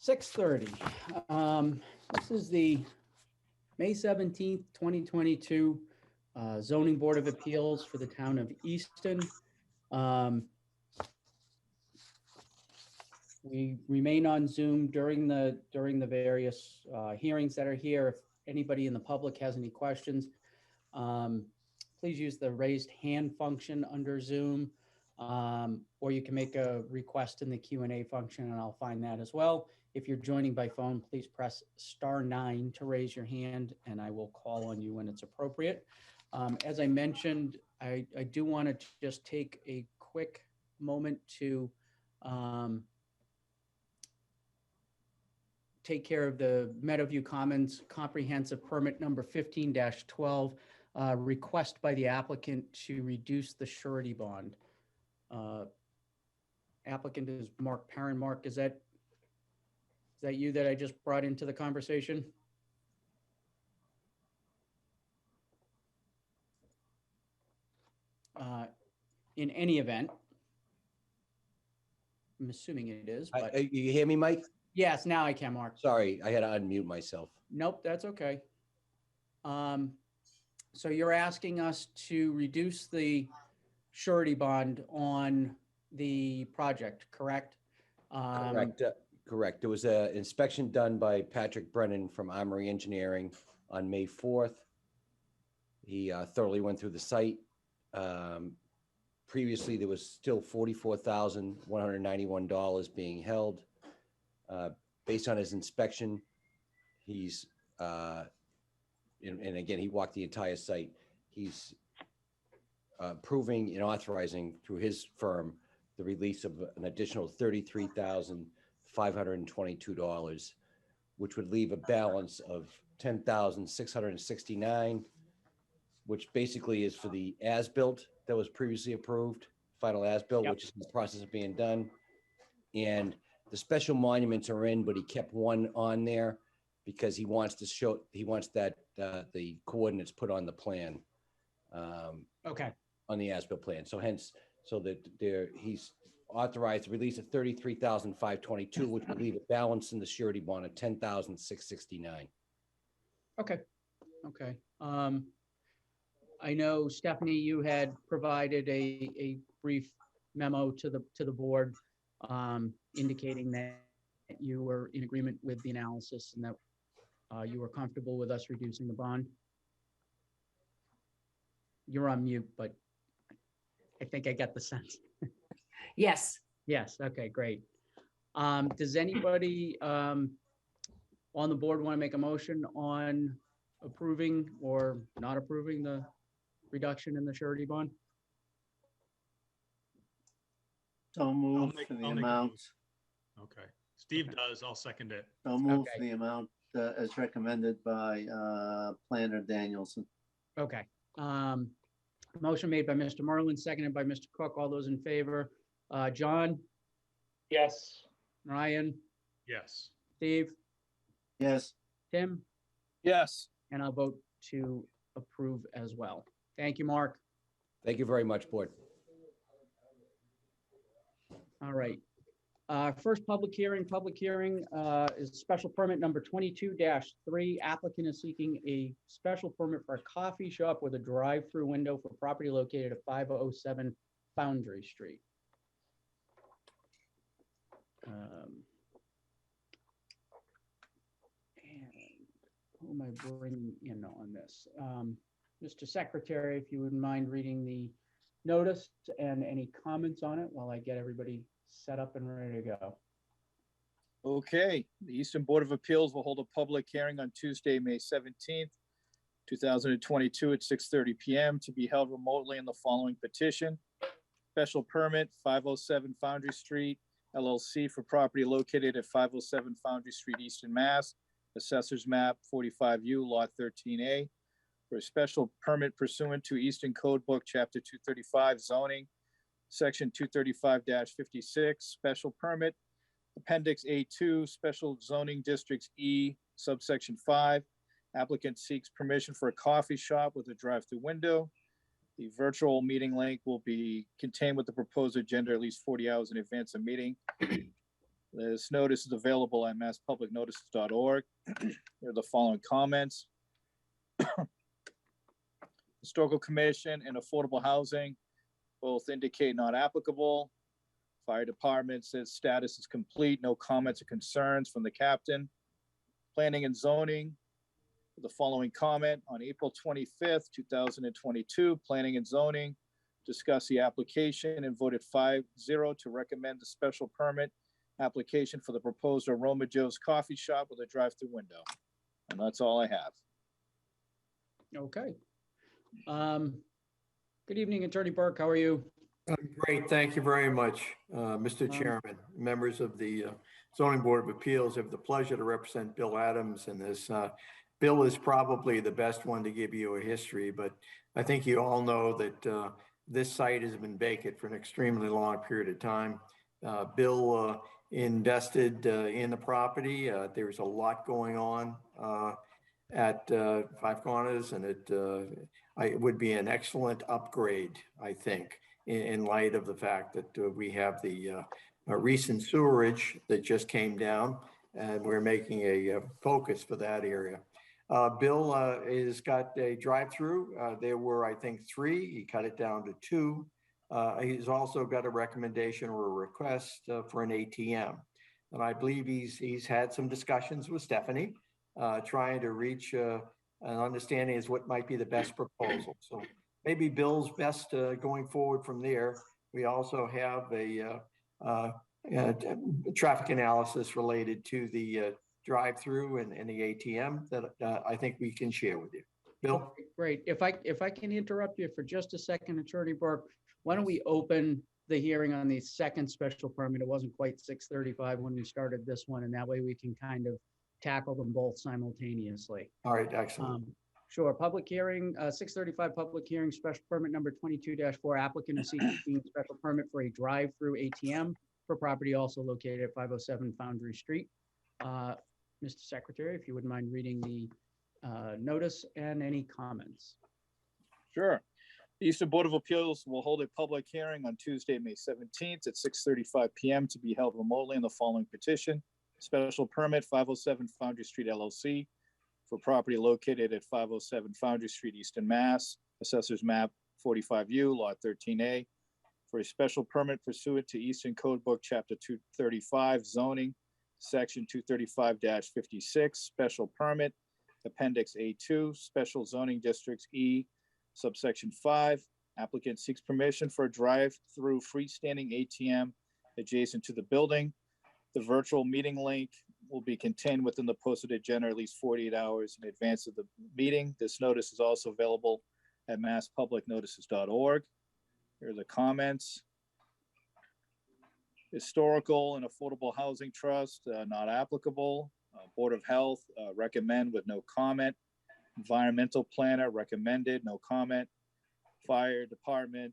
6:30. This is the May 17th, 2022 Zoning Board of Appeals for the town of Easton. We remain on Zoom during the various hearings that are here. If anybody in the public has any questions, please use the raised hand function under Zoom, or you can make a request in the Q&A function and I'll find that as well. If you're joining by phone, please press *9 to raise your hand and I will call on you when it's appropriate. As I mentioned, I do want to just take a quick moment to take care of the Meadowview Commons comprehensive permit number 15-12, request by the applicant to reduce the surety bond. Applicant is Mark Perrin. Mark, is that you that I just brought into the conversation? In any event, I'm assuming it is. But you hear me, Mike? Yes, now I can, Mark. Sorry, I had to unmute myself. Nope, that's okay. So you're asking us to reduce the surety bond on the project, correct? Correct. Correct. There was an inspection done by Patrick Brennan from Armory Engineering on May 4th. He thoroughly went through the site. Previously, there was still $44,191 being held. Based on his inspection, he's, and again, he walked the entire site. He's approving and authorizing through his firm the release of an additional $33,522, which would leave a balance of $10,669, which basically is for the as-built that was previously approved, final as-built, Yep. which is in the process of being done. And the special monuments are in, but he kept one on there because he wants to show, he wants that the coordinates put on the plan. Okay. On the as-built plan. So hence, so that he's authorized to release of $33,522, which would leave a balance in the surety bond of $10,669. Okay. Okay. I know, Stephanie, you had provided a brief memo to the board indicating that you were in agreement with the analysis and that you were comfortable with us reducing the bond. You're on mute, but I think I got the sense. Yes. Yes. Okay, great. Does anybody on the board want to make a motion on approving or not approving the reduction in the surety bond? So move for the amount. Okay. Steve does. I'll second it. So move Okay. for the amount as recommended by Planner Danielson. Okay. Motion made by Mr. Merlin, seconded by Mr. Cook. All those in favor? John? Yes. Ryan? Yes. Steve? Yes. Tim? Yes. And I'll vote to approve as well. Thank you, Mark. Thank you very much, board. All right. First public hearing is special permit number 22-3. Applicant is seeking a special permit for a coffee shop with a drive-through window for property located at 507 Foundry Street. And who am I bringing in on this? Mr. Secretary, if you wouldn't mind reading the notice and any comments on it while I get everybody set up and ready to go. Okay, the Easton Board of Appeals will hold a public hearing on Tuesday, May 17th, 2022 at 6:30 p.m. to be held remotely in the following petition. Special permit 507 Foundry Street, LLC for property located at 507 Foundry Street, Easton, Mass. Assessors map 45U, lot 13A. For a special permit pursuant to Easton Code Book, Chapter 235, zoning, Section 235-56, special permit, Appendix A2, special zoning districts E, subsection 5. Applicant seeks permission for a coffee shop with a drive-through window. The virtual meeting link will be contained with the proposed agenda at least 40 hours in advance of meeting. This notice is available at masspublicnotices.org. Here are the following comments. Historical Commission and Affordable Housing both indicate not applicable. Fire Department says status is complete, no comments or concerns from the captain. Planning and Zoning, the following comment on April 25th, 2022, Planning and Zoning discussed the application and voted 5-0 to recommend the special permit application for the proposed Aroma Joe's Coffee Shop with a drive-through window. And that's all I have. Okay. Good evening, Attorney Burke. How are you? Great, thank you very much, Mr. Chairman. Members of the Zoning Board of Appeals, I have the pleasure to represent Bill Adams in this. Bill is probably the best one to give you a history, but I think you all know that this site has been vacant for an extremely long period of time. Bill invested in the property. There's a lot going on at Five Corners, and it would be an excellent upgrade, I think, in light of the fact that we have the recent sewerage that just came down, and we're making a focus for that area. Bill has got a drive-through. There were, I think, 3. He cut it down to 2. He's also got a recommendation or a request for an ATM. And I believe he's had some discussions with Stephanie, trying to reach an understanding as what might be the best proposal. So maybe Bill's best going forward from there. We also have a traffic analysis related to the drive-through and the ATM that I think we can share with you. Bill? Great. If I can interrupt you for just a second, Attorney Burke, why don't we open the hearing on the second special permit? It wasn't quite 6:35 when we started this one, and that way we can kind of tackle them both simultaneously. All right, excellent. Sure. Public hearing, 6:35 public hearing, special permit number 22-4, applicant is seeking special permit for a drive-through ATM for property also located at 507 Foundry Street. Mr. Secretary, if you wouldn't mind reading the notice and any comments. Sure. The Easton Board of Appeals will hold a public hearing on Tuesday, May 17th at 6:35 p.m. to be held remotely on the following petition. Special permit 507 Foundry Street LLC for property located at 507 Foundry Street, Easton, Mass. Assessors map 45U, lot 13A, for a special permit pursuant to Easton Code Book, Chapter 235, zoning, Section 235-56, special permit, Appendix A2, special zoning districts E, subsection 5. Applicant seeks permission for a drive-through freestanding ATM adjacent to the building. The virtual meeting link will be contained within the posted agenda at least 48 hours in advance of the meeting. This notice is also available at masspublicnotices.org. Here are the comments. Historical and Affordable Housing Trust, not applicable. Board of Health, recommend with no comment. Environmental Planner, recommended, no comment. Fire Department,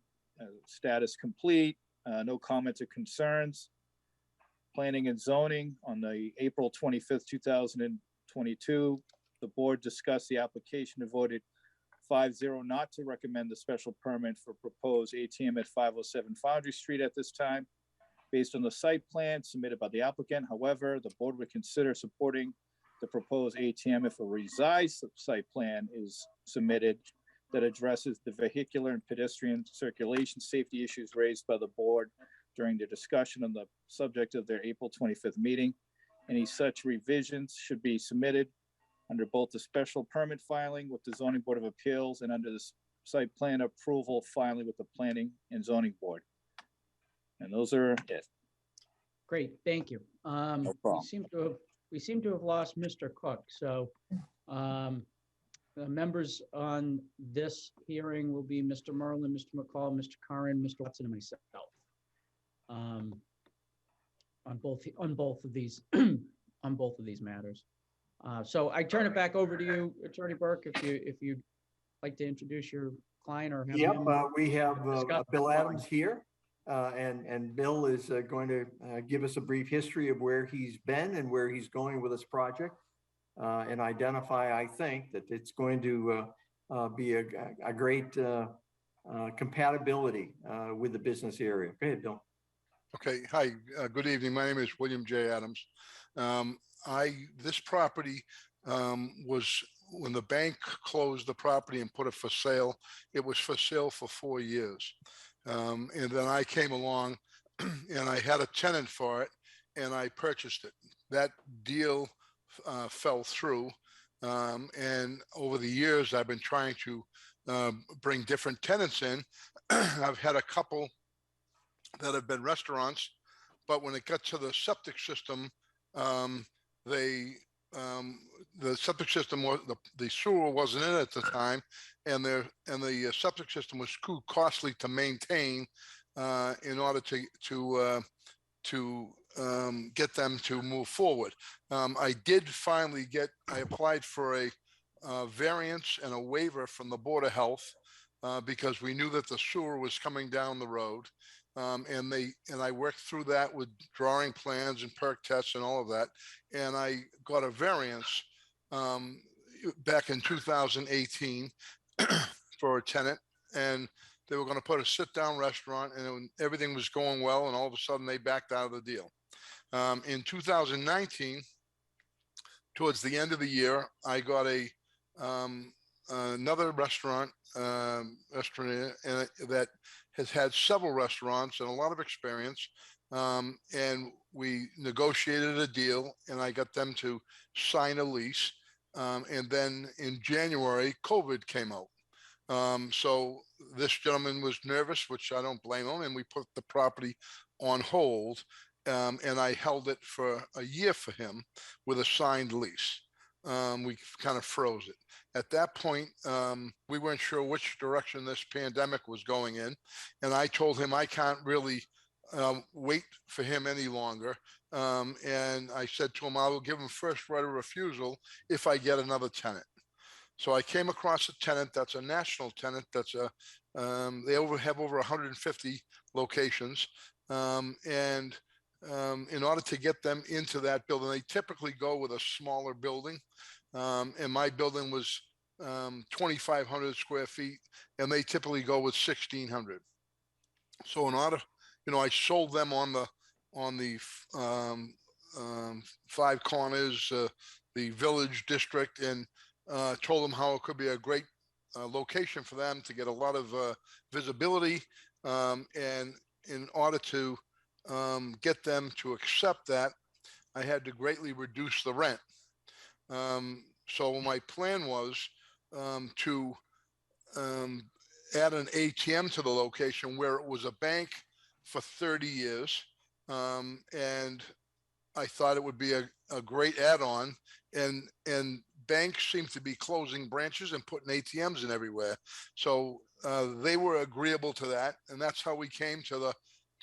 status complete, no comments or concerns. Planning and Zoning, on the April 25th, 2022, the board discussed the application and voted 5-0 not to recommend the special permit for proposed ATM at 507 Foundry Street at this time, based on the site plan submitted by the applicant. However, the board would consider supporting the proposed ATM if a revised site plan is submitted that addresses the vehicular and pedestrian circulation safety issues raised by the board during the discussion on the subject of their April 25th meeting. Any such revisions should be submitted under both the special permit filing with the Zoning Board of Appeals and under the site plan approval filing with the Planning and Zoning Board. And those are it. Great, thank you. No problem. We seem to have lost Mr. Cook, so the members on this hearing will be Mr. Merlin, Mr. McCall, Mr. Curran, Mr. Watson, and myself. On both of these matters. So I turn it back over to you, Attorney Burke, if you'd like to introduce your client or have Yep, him we have discuss Bill the Adams here, and Bill is going to give us a brief history of where he's been and where he's going with this project, and identify, I think, that it's going to be a great compatibility with the business area. Go ahead, Bill. Okay, hi, good evening. My name is William J. Adams. This property was, when the bank closed the property and put it for sale, it was for sale for 4 years. And then I came along and I had a tenant for it and I purchased it. That deal fell through. And over the years, I've been trying to bring different tenants in. I've had a couple that have been restaurants, but when it got to the septic system, they the septic system was the sewer wasn't in at the time, and the septic system was too costly to maintain in order to get them to move forward. I did finally I applied for a variance and a waiver from the Board of Health because we knew that the sewer was coming down the road. And I worked through that with drawing plans and perk tests and all of that. And I got a variance back in 2018 for a tenant, and they were going to put a sit-down restaurant, and everything was going well, and all of a sudden they backed out of the deal. In 2019, towards the end of the year, I got another restaurant that has had several restaurants and a lot of experience. And we negotiated a deal, and I got them to sign a lease. And then in January, COVID came out. So this gentleman was nervous, which I don't blame him, and we put the property on hold. And I held it for a year for him with a signed lease. We kind of froze it. At that point, we weren't sure which direction this pandemic was going in. And I told him I can't really wait for him any longer. And I said to him, I will give him first right of refusal if I get another tenant. So I came across a tenant that's a national tenant. They have over 150 locations. In order to get them into that building, they typically go with a smaller building. And my building was 2,500 square feet, and they typically go with 1,600. So in order, I sold them on the Five Corners, the Village District, and told them how it could be a great location for them to get a lot of visibility. And in order to get them to accept that, I had to greatly reduce the rent. So my plan was to add an ATM to the location where it was a bank for 30 years. And I thought it would be a great add-on. And banks seem to be closing branches and putting ATMs in everywhere. So they were agreeable to that. And that's how we came to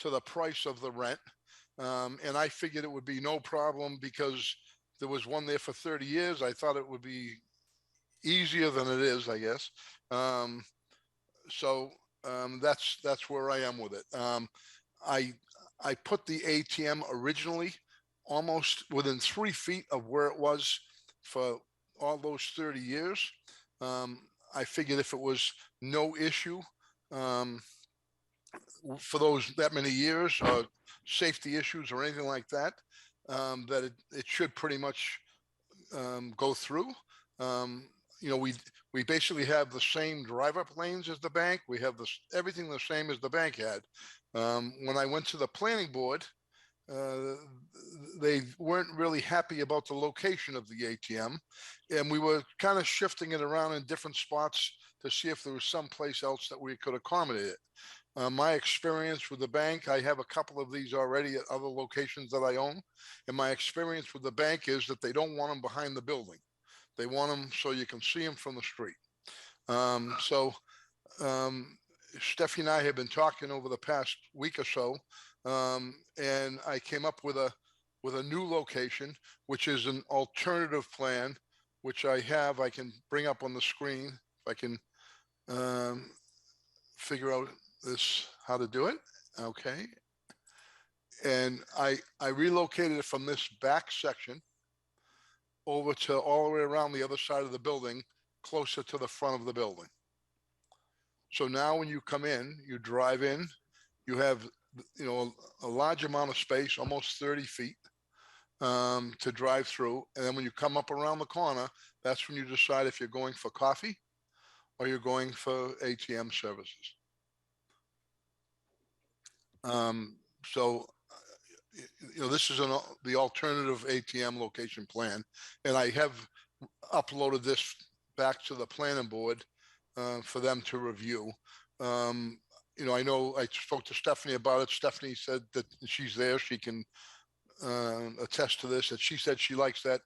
the price of the rent. And I figured it would be no problem because there was one there for 30 years. I thought it would be easier than it is, I guess. So that's where I am with it. I put the ATM originally almost within 3 feet of where it was for all those 30 years. I figured if it was no issue for that many years, or safety issues or anything like that, that it should pretty much go through. We basically have the same drive-up lanes as the bank. We have everything the same as the bank had. When I went to the planning board, they weren't really happy about the location of the ATM, and we were kind of shifting it around in different spots to see if there was someplace else that we could accommodate it. My experience with the bank, I have a couple of these already at other locations that I own, and my experience with the bank is that they don't want them behind the building. They want them so you can see them from the street. Steffi and I have been talking over the past week or so, and I came up with a new location, which is an alternative plan, which I can bring up on the screen if I can figure out how to do it. Okay. And I relocated it from this back section over to all the way around the other side of the building, closer to the front of the building. So now when you come in, you drive in, you have you know, a large amount of space, almost 30 feet to drive through. And then when you come up around the corner, that's when you decide if you're going for coffee or you're going for ATM services. So, you know, this is the alternative ATM location plan. And I have uploaded this back to the planning board for them to review. You know, I know I spoke to Stephanie about it. Stephanie said that she's there. She can attest to this, that she said she likes that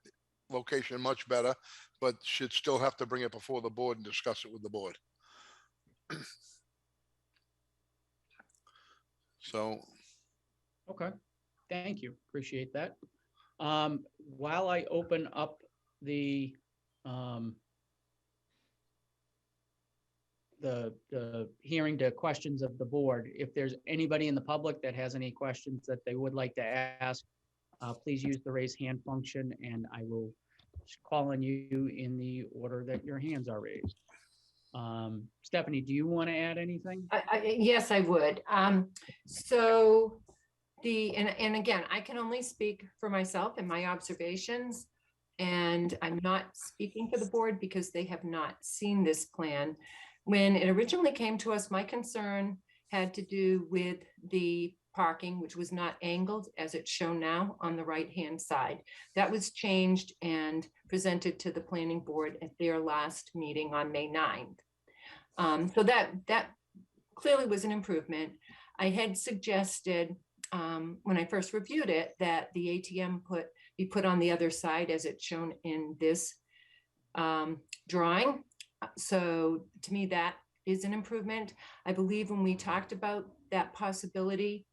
location much better, but should still have to bring it before the board and discuss it with the board. So. Okay, thank you. Appreciate that. While I open up the hearing to questions of the board, if there's anybody in the public that has any questions that they would like to ask, please use the raise hand function and I will call on you in the order that your hands are raised. Stephanie, do you want to add anything? Yes, I would. So and again, I can only speak for myself and my observations, and I'm not speaking for the board because they have not seen this plan. When it originally came to us, my concern had to do with the parking, which was not angled as it's shown now on the right-hand side. That was changed and presented to the planning board at their last meeting on May 9th. So that clearly was an improvement. I had suggested when I first reviewed it that the ATM be put on the other side as it's shown in this drawing. So to me, that is an improvement. I believe when we talked about that possibility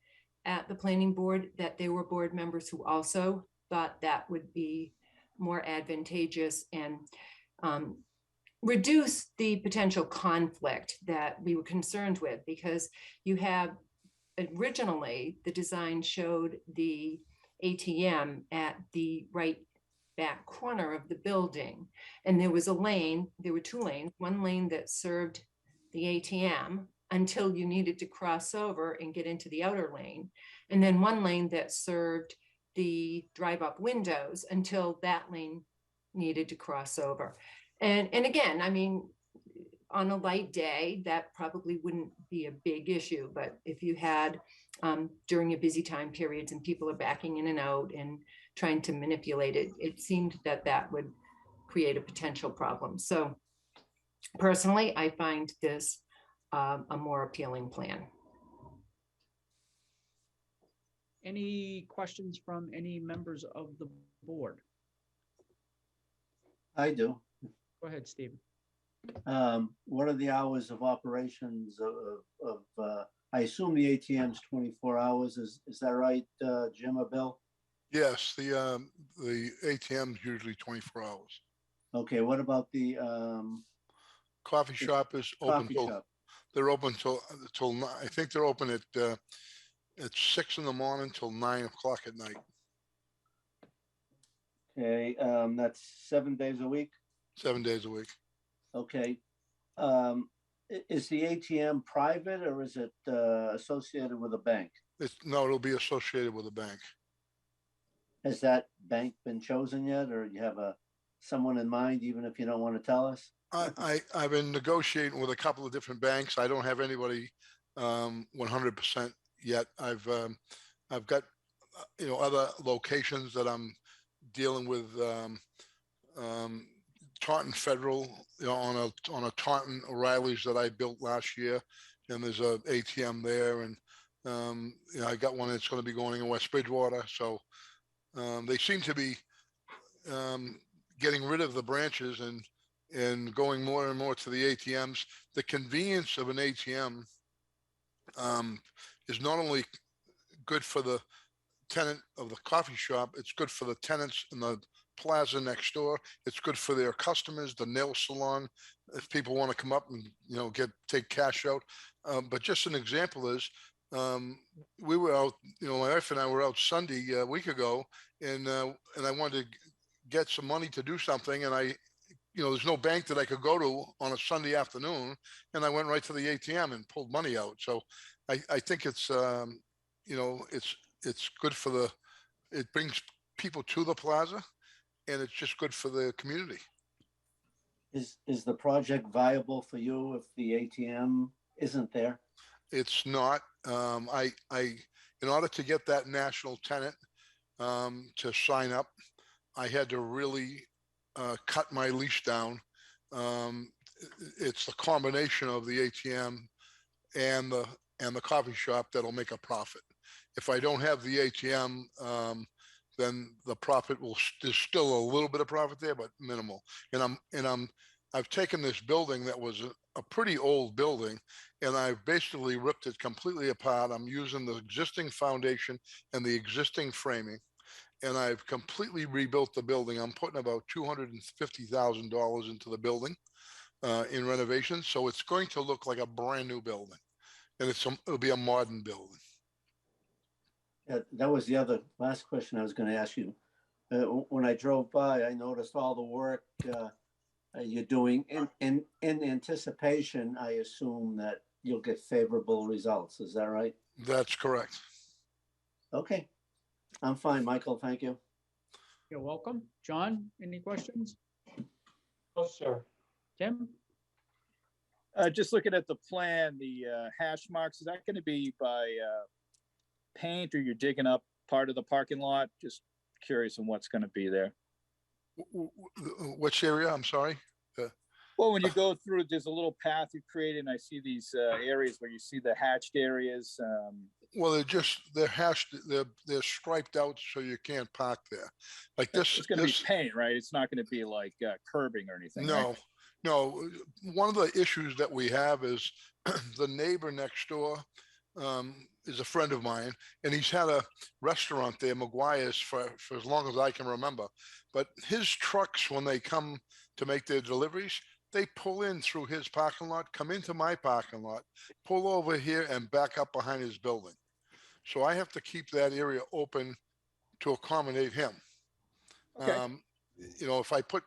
at the planning board, that there were board members who also thought that would be more advantageous and reduce the potential conflict that we were concerned with, because you have originally the design showed the ATM at the right back corner of the building. And there was a lane, there were two lanes, one lane that served the ATM until you needed to cross over and get into the outer lane. And then one lane that served the drive-up windows until that lane needed to cross over. And again, I mean, on a light day, that probably wouldn't be a big issue, but if you had during your busy time periods and people are backing in and out and trying to manipulate it, it seemed that that would create a potential problem. So personally, I find this a more appealing plan. Any questions from any members of the board? I do. Go ahead, Stephen. What are the hours of operations of I assume the ATM's 24 hours. Is that right, Jim or Bill? Yes, the ATM is usually 24 hours. Okay, what about the Coffee shop is open coffee till, shop? they're open till I think they're open at 6 in the morning till 9 o'clock at night. Okay, that's 7 days a week. 7 days a week. Okay. Is the ATM private or is it associated with a bank? No, it'll be associated with a bank. Has that bank been chosen yet, or you have someone in mind, even if you don't want to tell us? I've been negotiating with a couple of different banks. I don't have anybody 100% yet. I've got other locations that I'm dealing with. Taunton Federal, on a Taunton O'Reilly's that I built last year, and there's a ATM there, and I got one that's going to be going in West Bridgewater. So they seem to be getting rid of the branches and going more and more to the ATMs. The convenience of an ATM is not only good for the tenant of the coffee shop, it's good for the tenants in the plaza next door. It's good for their customers, the nail salon, if people want to come up and take cash out. But just an example is we were out, my wife and I were out Sunday a week ago, and I wanted to get some money to do something, and there's no bank that I could go to on a Sunday afternoon, and I went right to the ATM and pulled money out. So I think it's you know, it's good for it brings people to the plaza, and it's just good for the community. Is the project viable for you if the ATM isn't there? It's not, in order to get that national tenant, to sign up, I had to really, cut my leash down. Um, it's the combination of the ATM and the coffee shop that'll make a profit. If I don't have the ATM, then the profit there's still a little bit of profit there, but minimal. I've taken this building that was a pretty old building, and I've basically ripped it completely apart. I'm using the existing foundation and the existing framing, and I've completely rebuilt the building. I'm putting about $250,000 into the building, in renovations. So it's going to look like a brand new building, and it'll be a modern building. Yeah, that was the last question I was going to ask you. When I drove by, I noticed all the work you're doing in anticipation. I assume that you'll get favorable results. Is that right? That's correct. Okay, I'm fine, Michael. Thank you. You're welcome. John, any questions? No, sir. Tim? Just looking at the plan, the hash marks, is that going to be by paint, or you're digging up part of the parking lot? Just curious on what's going to be there. Which area? I'm sorry. Well, when you go through, there's a little path you created, and I see these areas where you see the hatched areas. Well, they're hashed. They're striped out so you can't park there. Like this. It's going to be paint, right? It's not going to be like curbing or anything. No, right? no. One of the issues that we have is the neighbor next door is a friend of mine, and he's had a restaurant there, McGuire's, for as long as I can remember. But his trucks, when they come to make their deliveries, they pull in through his parking lot, come into my parking lot, pull over here, and back up behind his building. So I have to keep that area open to accommodate him. Okay. You know, if I put,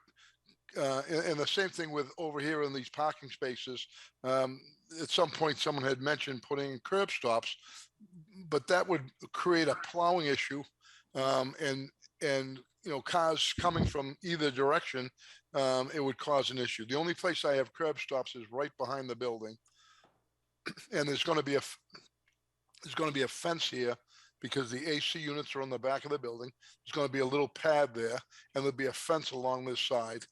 and the same thing with over here in these parking spaces, at some point someone had mentioned putting curb stops, but that would create a plowing issue, and you know, cars coming from either direction, it would cause an issue. The only place I have curb stops is right behind the building, and there's going to be a fence here because the AC units are on the back of the building. There's going to be a little pad there, and there'll be a fence along this side,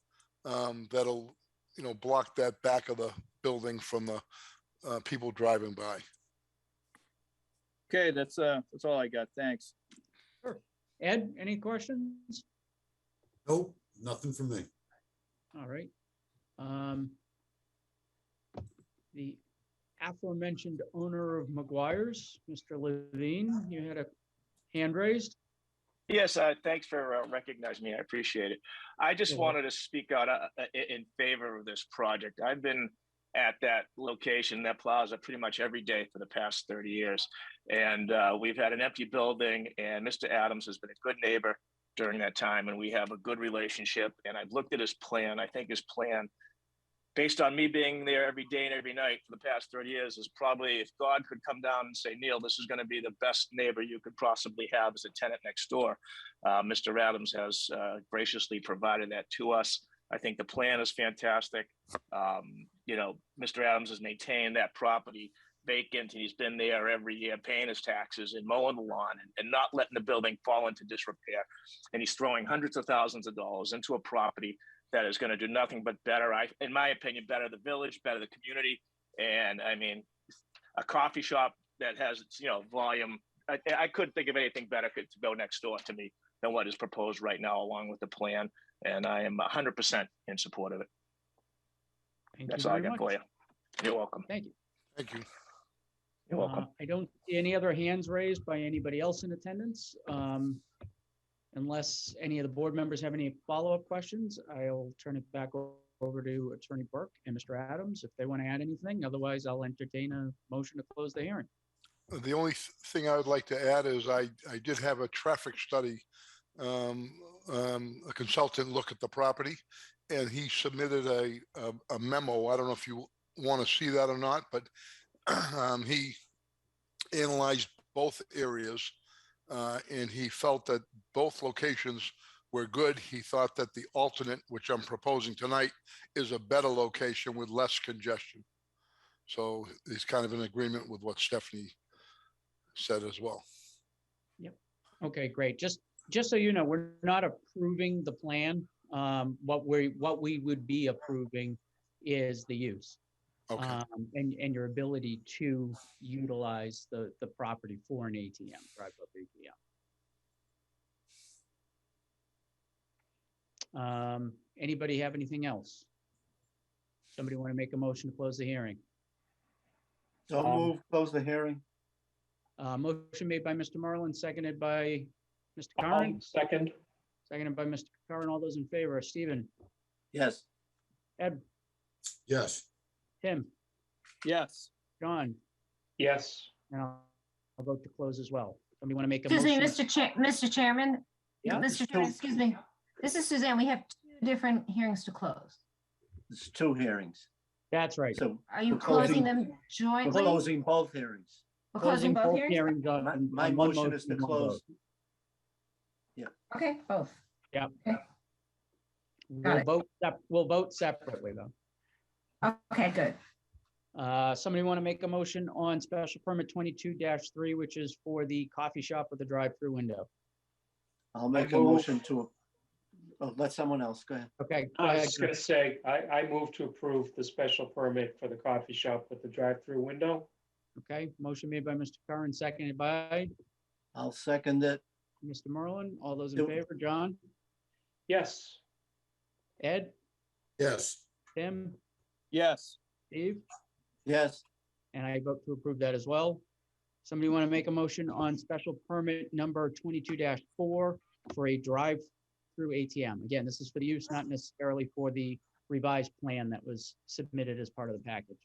that'll, you know, block that back of the building from the people driving by. Okay, that's all I got. Thanks. Sure. Ed, any questions? Nope, nothing from me. All right. The aforementioned owner of McGuire's, Mr. Levine, you had a hand raised. Yes, thanks for recognizing me. I appreciate it. I just wanted to speak out in favor of this project. I've been at that location, that plaza, pretty much every day for the past 30 years. And we've had an empty building, and Mr. Adams has been a good neighbor during that time, and we have a good relationship. And I've looked at his plan. I think his plan, based on me being there every day and every night for the past 30 years, is probably, if God could come down and say, Neil, this is going to be the best neighbor you could possibly have as a tenant next door. Mr. Adams has graciously provided that to us. I think the plan is fantastic. You know, Mr. Adams has maintained that property vacant, and he's been there every year paying his taxes and mowing the lawn and not letting the building fall into disrepair. And he's throwing hundreds of thousands of dollars into a property that is going to do nothing but better, in my opinion, better the village, better the community. And I mean, a coffee shop that has, you know, volume. I couldn't think of anything better to go next door to me than what is proposed right now, along with the plan. And I am 100% in support of it. That's all I got for you. You're welcome. Thank you. Thank you. You're welcome. I don't see any other hands raised by anybody else in attendance. Unless any of the board members have any follow-up questions, I'll turn it back over to Attorney Burke and Mr. Adams if they want to add anything. Otherwise, I'll entertain a motion to close the hearing. The only thing I would like to add is I did have a traffic study, a consultant look at the property, and he submitted a memo. I don't know if you want to see that or not, but he analyzed both areas. And he felt that both locations were good. He thought that the alternate, which I'm proposing tonight, is a better location with less congestion. So he's kind of in agreement with what Stephanie said as well. Okay, great. Just so you know, we're not approving the plan. What we would be approving is the use. Okay. And your ability to utilize the property for an ATM, drive-up ATM. Anybody have anything else? Somebody want to make a motion to close the hearing? So move, close the hearing. Motion made by Mr. Merlin, seconded by Mr. Curran. Second. Seconded by Mr. Curran. All those in favor, Stephen, Yes. Ed, Yes. Tim, Yes. John, Yes. and I'll vote to close as well. Somebody want to make a Excuse me, motion? Mr. Chairman. Yeah. Mr. Chairman, excuse me. This is Suzanne. We have two different hearings to close. It's two hearings. That's right. So Are you We're closing- closing them we're jointly? closing both hearings. We're closing both hearings? on My on one motion is to one close. vote. Okay, both. We'll vote separately though. Okay, good. Somebody want to make a motion on special permit 22-3, which is for the coffee shop with the drive-through window? I'll make a move. motion to, let someone else, go ahead. Okay. go I was ahead, just gonna say, I move to approve the special permit for the coffee shop with the drive-through window. Okay, motion made by Mr. Curran, seconded by I'll second it. Mr. Merlin. All those in Do- favor, John, Yes. Ed, Yes. Tim, Yes. Steve, Yes. and I vote to approve that as well. Somebody want to make a motion on special permit number 22-4 for a drive-through ATM? Again, this is for the use, not necessarily for the revised plan that was submitted as part of the package.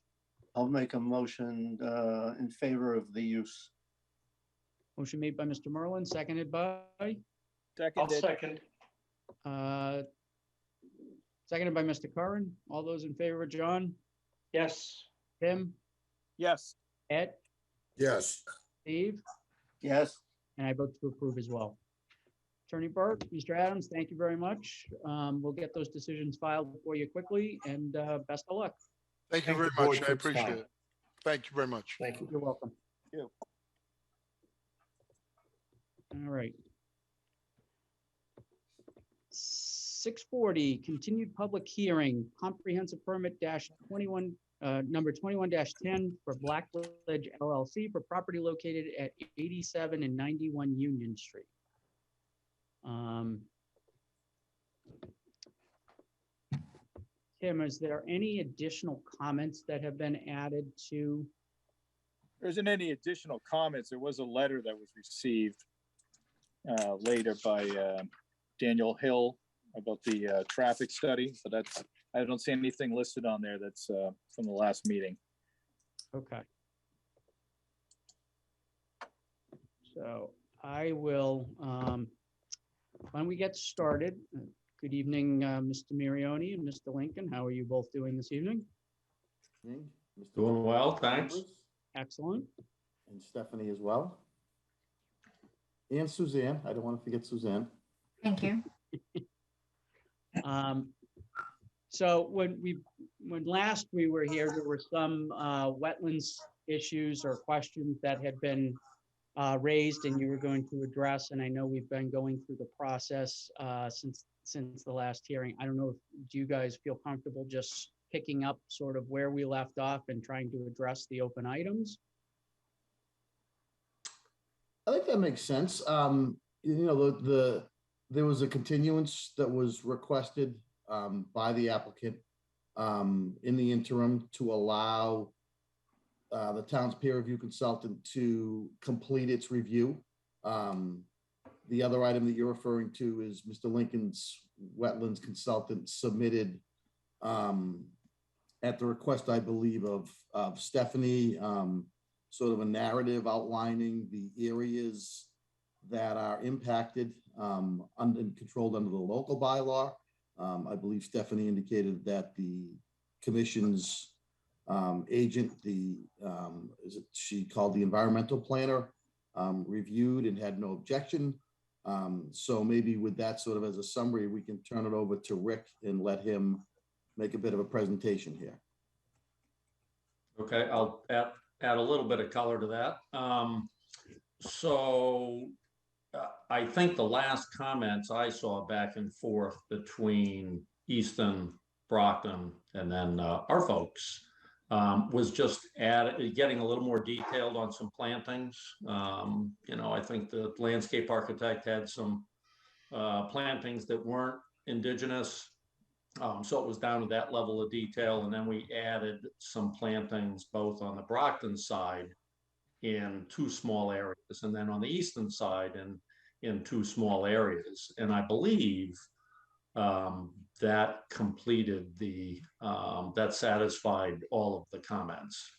I'll make a motion in favor of the use. Motion made by Mr. Merlin, seconded by, I'll Seconded. second. seconded by Mr. Curran. All those in favor, John, Yes. Tim, Yes. Ed, Yes. Steve, Yes. and I vote to approve as well. Attorney Burke, Mr. Adams, thank you very much. We'll get those decisions filed for you quickly, and best of luck. Thank you Thank very the board much. I for its appreciate time. it. Thank you very much. Thank you. You're welcome. Thank you. All right. 640, continued public hearing, comprehensive permit -21, number 21-10 for Blackledge LLC for property located at 87 and 91 Union Street. Tim, is there any additional comments that have been added to? There isn't any additional comments. There was a letter that was received later by Daniel Hill about the traffic study, but that's, I don't see anything listed on there that's from the last meeting. Okay. So I will, why don't we get started? Good evening, Mr. Mirioni and Mr. Lincoln. How are you both doing this evening? Doing well, thanks. Excellent. And Stephanie as well. And Suzanne, I don't want to forget Suzanne. Thank you. So when last we were here, there were some wetlands issues or questions that had been raised and you were going to address. And I know we've been going through the process since the last hearing. I don't know, do you guys feel comfortable just picking up sort of where we left off and trying to address the open items? I think that makes sense. You know, there was a continuance that was requested by the applicant in the interim to allow the town's peer review consultant to complete its review. The other item that you're referring to is Mr. Lincoln's wetlands consultant submitted at the request, I believe, of Stephanie, sort of a narrative outlining the areas that are impacted and controlled under the local bylaw. I believe Stephanie indicated that the commission's agent, she called the environmental planner, reviewed and had no objection. So maybe with that sort of as a summary, we can turn it over to Rick and let him make a bit of a presentation here. Okay, I'll add a little bit of color to that. I think the last comments I saw back and forth between Easton, Brockton, and then our folks was just getting a little more detailed on some plantings. I think the landscape architect had some plantings that weren't indigenous. So it was down to that level of detail. And then we added some plantings both on the Brockton side in 2 small areas, and then on the Easton side in 2 small areas. And I believe that completed that satisfied all of the comments.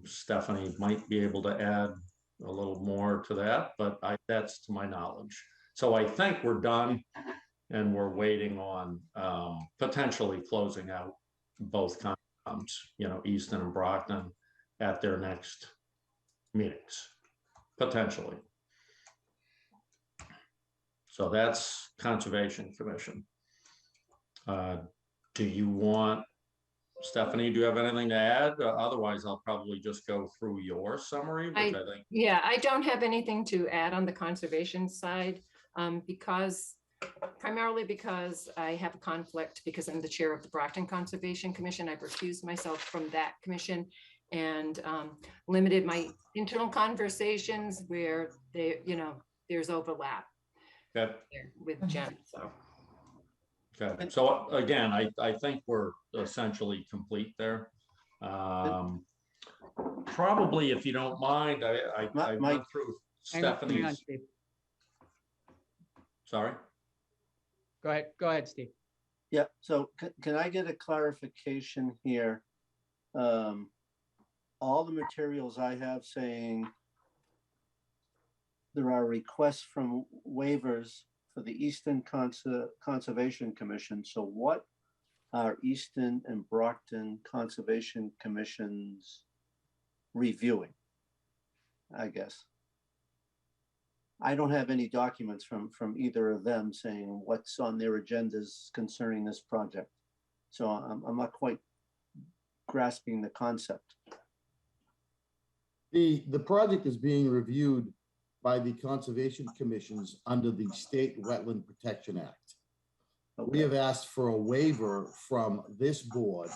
Stephanie might be able to add a little more to that, but that's to my knowledge. So I think we're done, and we're waiting on potentially closing out both compounds, Easton and Brockton, at their next meetings, potentially. So that's Conservation Commission. Do you want, Stephanie, do you have anything to add? Otherwise, I'll probably just go through your summary, which I think. Yeah, I don't have anything to add on the conservation side primarily because I have a conflict because I'm the chair of the Brockton Conservation Commission. I've recused myself from that commission and limited my internal conversations where there's overlap with Jen. So. Okay. So again, I think we're essentially complete there. Probably, if you don't mind, I went through Stephanie's. Sorry. Go ahead, Steve. Yeah, so can I get a clarification here? All the materials I have saying there are requests from waivers for the Easton Conservation Commission. So what are Easton and Brockton Conservation Commissions reviewing, I guess? I don't have any documents from either of them saying what's on their agendas concerning this project. So I'm not quite grasping the concept. The project is being reviewed by the Conservation Commissions under the State Wetland Protection Act. Okay. We have asked for a waiver from this board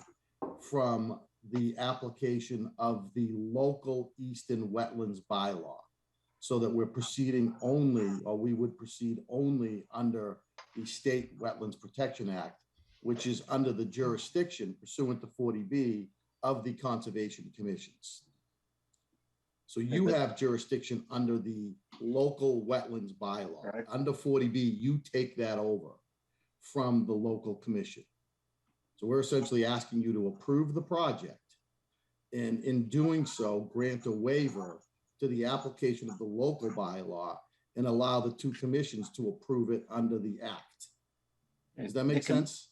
from the application of the local Easton Wetlands bylaw, so that we're proceeding only, or we would proceed only under the State Wetlands Protection Act, which is under the jurisdiction pursuant to 40B of the Conservation Commissions. So you have jurisdiction under the local wetlands bylaw. Right. Under 40B, you take that over from the local commission. So we're essentially asking you to approve the project, and in doing so, grant a waiver to the application of the local bylaw and allow the 2 commissions to approve it under the act. Does that make sense?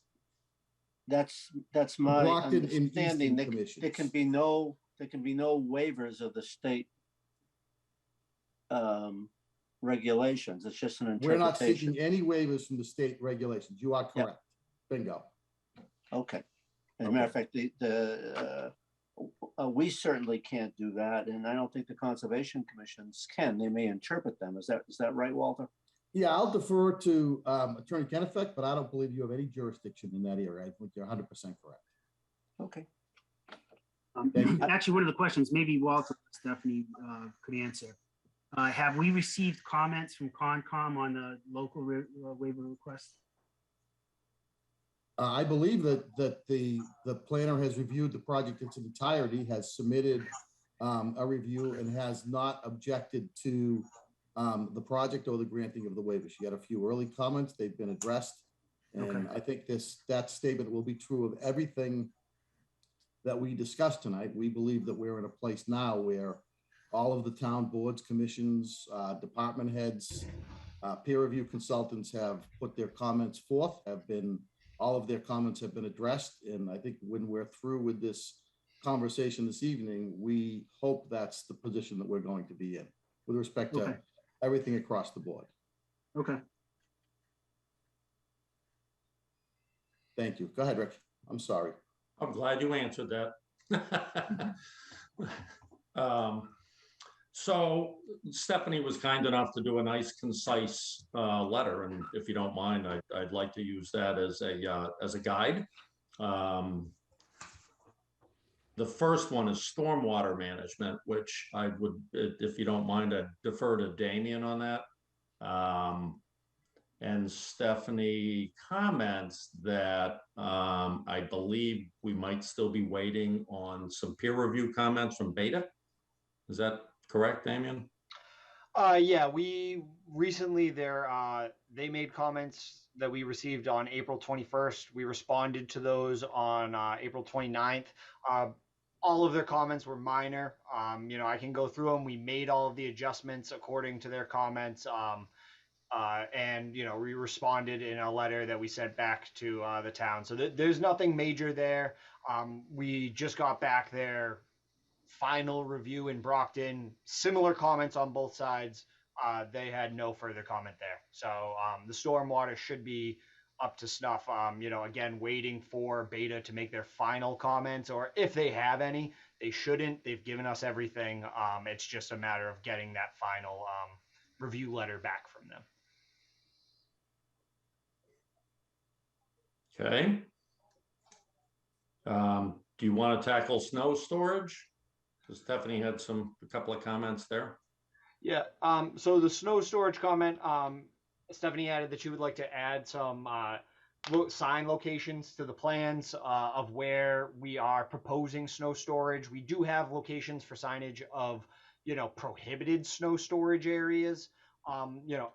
That's my understanding. There can be no waivers of the state regulations. It's just an interpretation. We're not seeking any waivers from the state regulations. You are correct. Yep. Bingo. Okay. As a matter of fact, we certainly can't do that, and I don't think the Conservation Commissions can. They may interpret them. Is that right, Walter? Yeah, I'll defer to Attorney Kennefick, but I don't believe you have any jurisdiction in that area. I think you're 100% correct. Okay. Actually, one of the questions maybe Walter or Stephanie could answer. Have we received comments from Concom on the local waiver request? I believe that the planner has reviewed the project in its entirety, has submitted a review, and has not objected to the project or the granting of the waiver. She had a few early comments. They've been addressed. And okay. I think that statement will be true of everything that we discussed tonight. We believe that we're in a place now where all of the town boards, commissions, department heads, peer review consultants have put their comments forth, all of their comments have been addressed. And I think when we're through with this conversation this evening, we hope that's the position that we're going to be in. with respect to Okay. everything across the board. Okay. Thank you. Go ahead, Rick. I'm sorry. I'm glad you answered that. So Stephanie was kind enough to do a nice, concise letter, and if you don't mind, I'd like to use that as a guide. The first one is stormwater management, which I would, if you don't mind, I'd defer to Damien on that. And Stephanie comments that I believe we might still be waiting on some peer review comments from Beta. Is that correct, Damien? Yeah, we recently they made comments that we received on April 21st. We responded to those on April 29th. All of their comments were minor. I can go through them. We made all of the adjustments according to their comments. And we responded in a letter that we sent back to the town. So there's nothing major there. We just got back their final review in Brockton. Similar comments on both sides. They had no further comment there. So the stormwater should be up to snuff. Again, waiting for Beta to make their final comments, or if they have any. They shouldn't. They've given us everything. It's just a matter of getting that final review letter back from them. Okay. Do you want to tackle snow storage? Because Stephanie had a couple of comments there. Yeah. So the snow storage comment, Stephanie added that she would like to add some sign locations to the plans of where we are proposing snow storage. We do have locations for signage of, prohibited snow storage areas.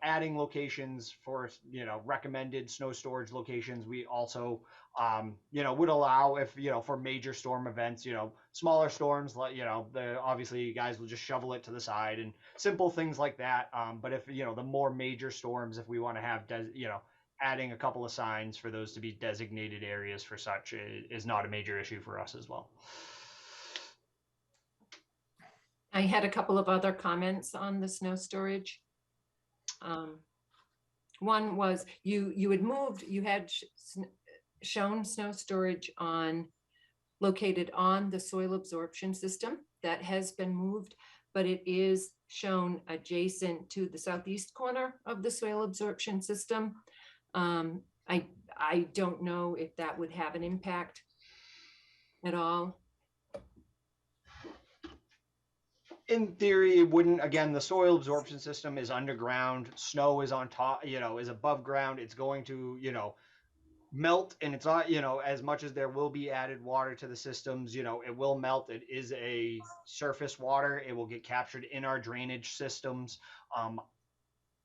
Adding locations for, recommended snow storage locations. We also, would allow if, for major storm events, smaller storms, obviously you guys will just shovel it to the side and simple things like that. But if, the more major storms, if we want to have, adding a couple of signs for those to be designated areas for such is not a major issue for us as well. I had a couple of other comments on the snow storage. One was you had shown snow storage located on the soil absorption system. That has been moved, but it is shown adjacent to the southeast corner of the soil absorption system. I don't know if that would have an impact at all. In theory, it wouldn't. Again, the soil absorption system is underground. Snow is on top, is above ground. It's going to, melt, and it's not, as much as there will be added water to the systems, it will melt. It is a surface water. It will get captured in our drainage systems.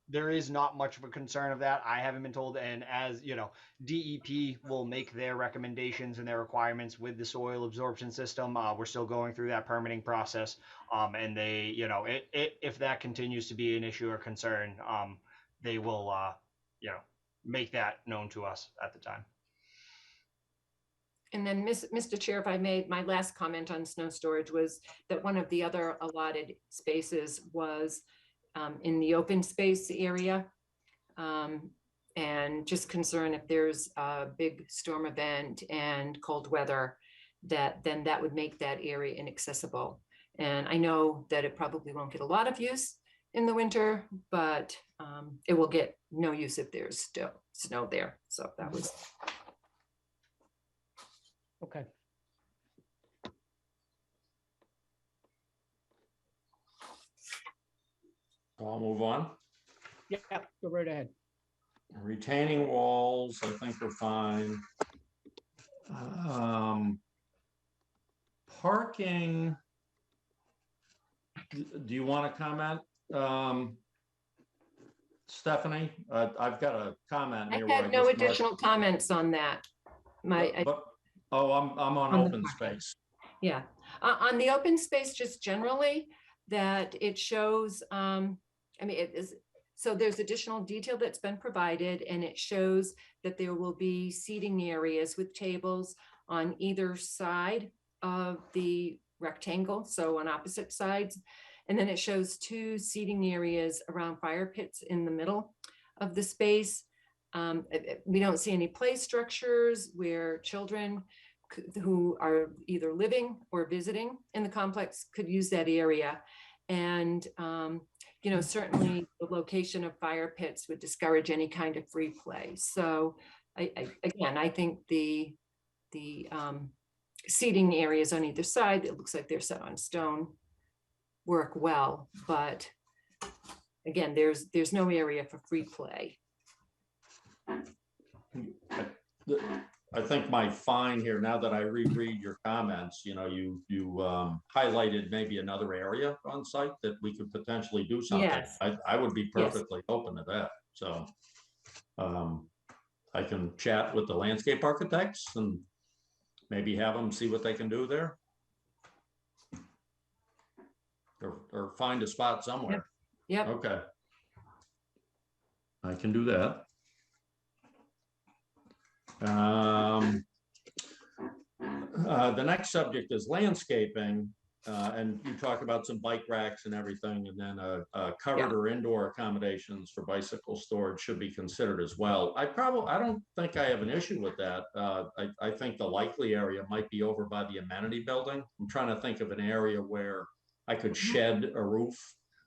There is not much of a concern of that. I haven't been told. And as DEP will make their recommendations and their requirements with the soil absorption system. We're still going through that permitting process. And they, if that continues to be an issue or concern, they will, make that known to us at the time. And then, Mr. Chair, if I made my last comment on snow storage was that one of the other allotted spaces was in the open space area, and just concern if there's a big storm event and cold weather, then that would make that area inaccessible. And I know that it probably won't get a lot of use in the winter, but it will get no use if there's still snow there. So that was. Okay. I'll move on. Yeah, go right ahead. Retaining walls, I think are fine. Parking. Do you want to comment, Stephanie? I've got a comment here. I had no additional comments on that. I'm on open space. Yeah, on the open space, just generally, that it shows. It is. So there's additional detail that's been provided, and it shows that there will be seating areas with tables on either side of the rectangle, so on opposite sides. And then it shows 2 seating areas around fire pits in the middle of the space. We don't see any play structures where children who are either living or visiting in the complex could use that area. And, you know, certainly the location of fire pits would discourage any kind of free play. So again, I think the seating areas on either side, it looks like they're set on stone, work well, but again, there's no area for free play. I think my fine here, now that I reread your comments, you know, you highlighted maybe another area on site that we could potentially do something. Yes. I would be perfectly open to that. So I can chat with the landscape architects and maybe have them see what they can do there. Or find a spot somewhere. Yep. Okay. I can do that. The next subject is landscaping, and you talk about some bike racks and everything, and then covered or indoor accommodations for bicycle storage should be considered as well. I don't think I have an issue with that. I think the likely area might be over by the amenity building. I'm trying to think of an area where I could shed a roof.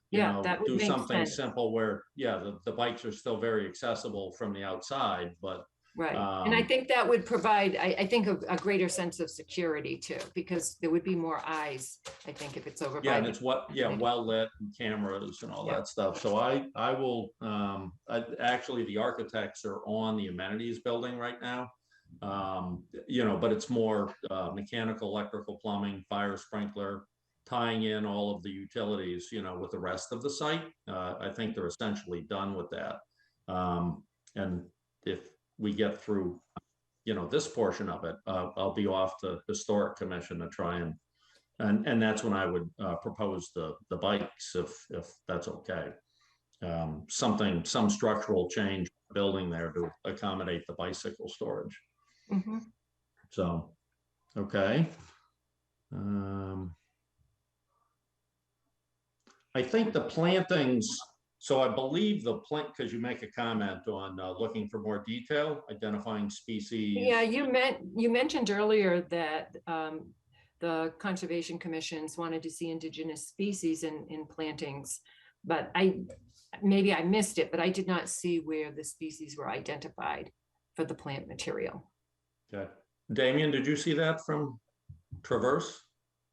You know, that would do make something sense. simple where, the bikes are still very accessible from the outside, but Right. And I think that would provide, I think, a greater sense of security too, because there would be more eyes, I think, if it's over. and it's well lit and cameras and all that stuff. So I will, actually, the architects are on the amenities building right now. You know, but it's more mechanical, electrical, plumbing, fire sprinkler, tying in all of the utilities, you know, with the rest of the site. I think they're essentially done with that. And if we get through, you know, this portion of it, I'll be off the historic commission to try and that's when I would propose the bikes, if that's okay. Some structural change building there to accommodate the bicycle storage. Mm-hmm. So, okay. I think the plantings, so I believe the plant, because you make a comment on looking for more detail, identifying species. Yeah, you mentioned earlier that the Conservation Commissions wanted to see indigenous species in plantings, but maybe I missed it, but I did not see where the species were identified for the plant material. Okay. Damien, did you see that from Traverse?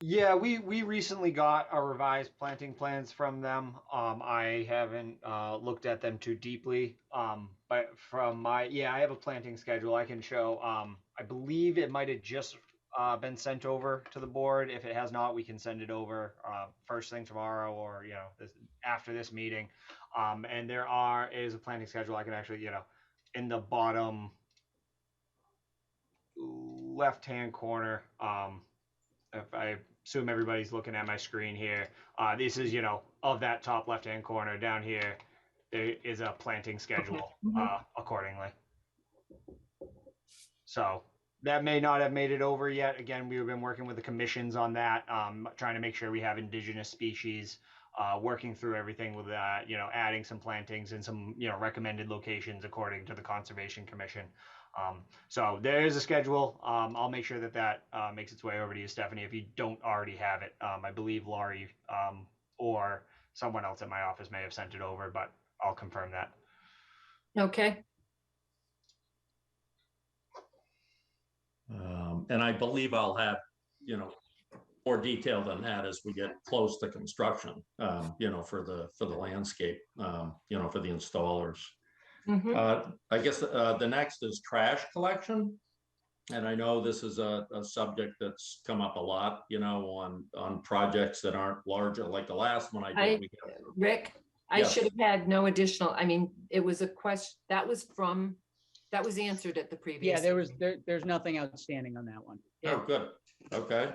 Yeah, we recently got our revised planting plans from them. I haven't looked at them too deeply, but from I have a planting schedule I can show. I believe it might have just been sent over to the board. If it has not, we can send it over first thing tomorrow, or after this meeting. And there is a planting schedule I can actually, in the bottom left-hand corner. If I assume everybody's looking at my screen here, this is, of that top left-hand corner down here, there is a planting schedule accordingly. So that may not have made it over yet. Again, we've been working with the commissions on that, trying to make sure we have indigenous species, working through everything with that, adding some plantings and some, recommended locations according to the Conservation Commission. So there is a schedule. I'll make sure that makes its way over to you, Stephanie, if you don't already have it. I believe Laurie or someone else at my office may have sent it over, but I'll confirm that. Okay. And I believe I'll have, more detail than that as we get close to construction, for the landscape, for the installers. Mm-hmm. I guess the next is trash collection. And I know this is a subject that's come up a lot, on projects that aren't larger, like the last one I did. Rick, I should have had no additional, it was a question, that was answered at the previous. Yeah, there's nothing outstanding on that one. Oh, good. Okay.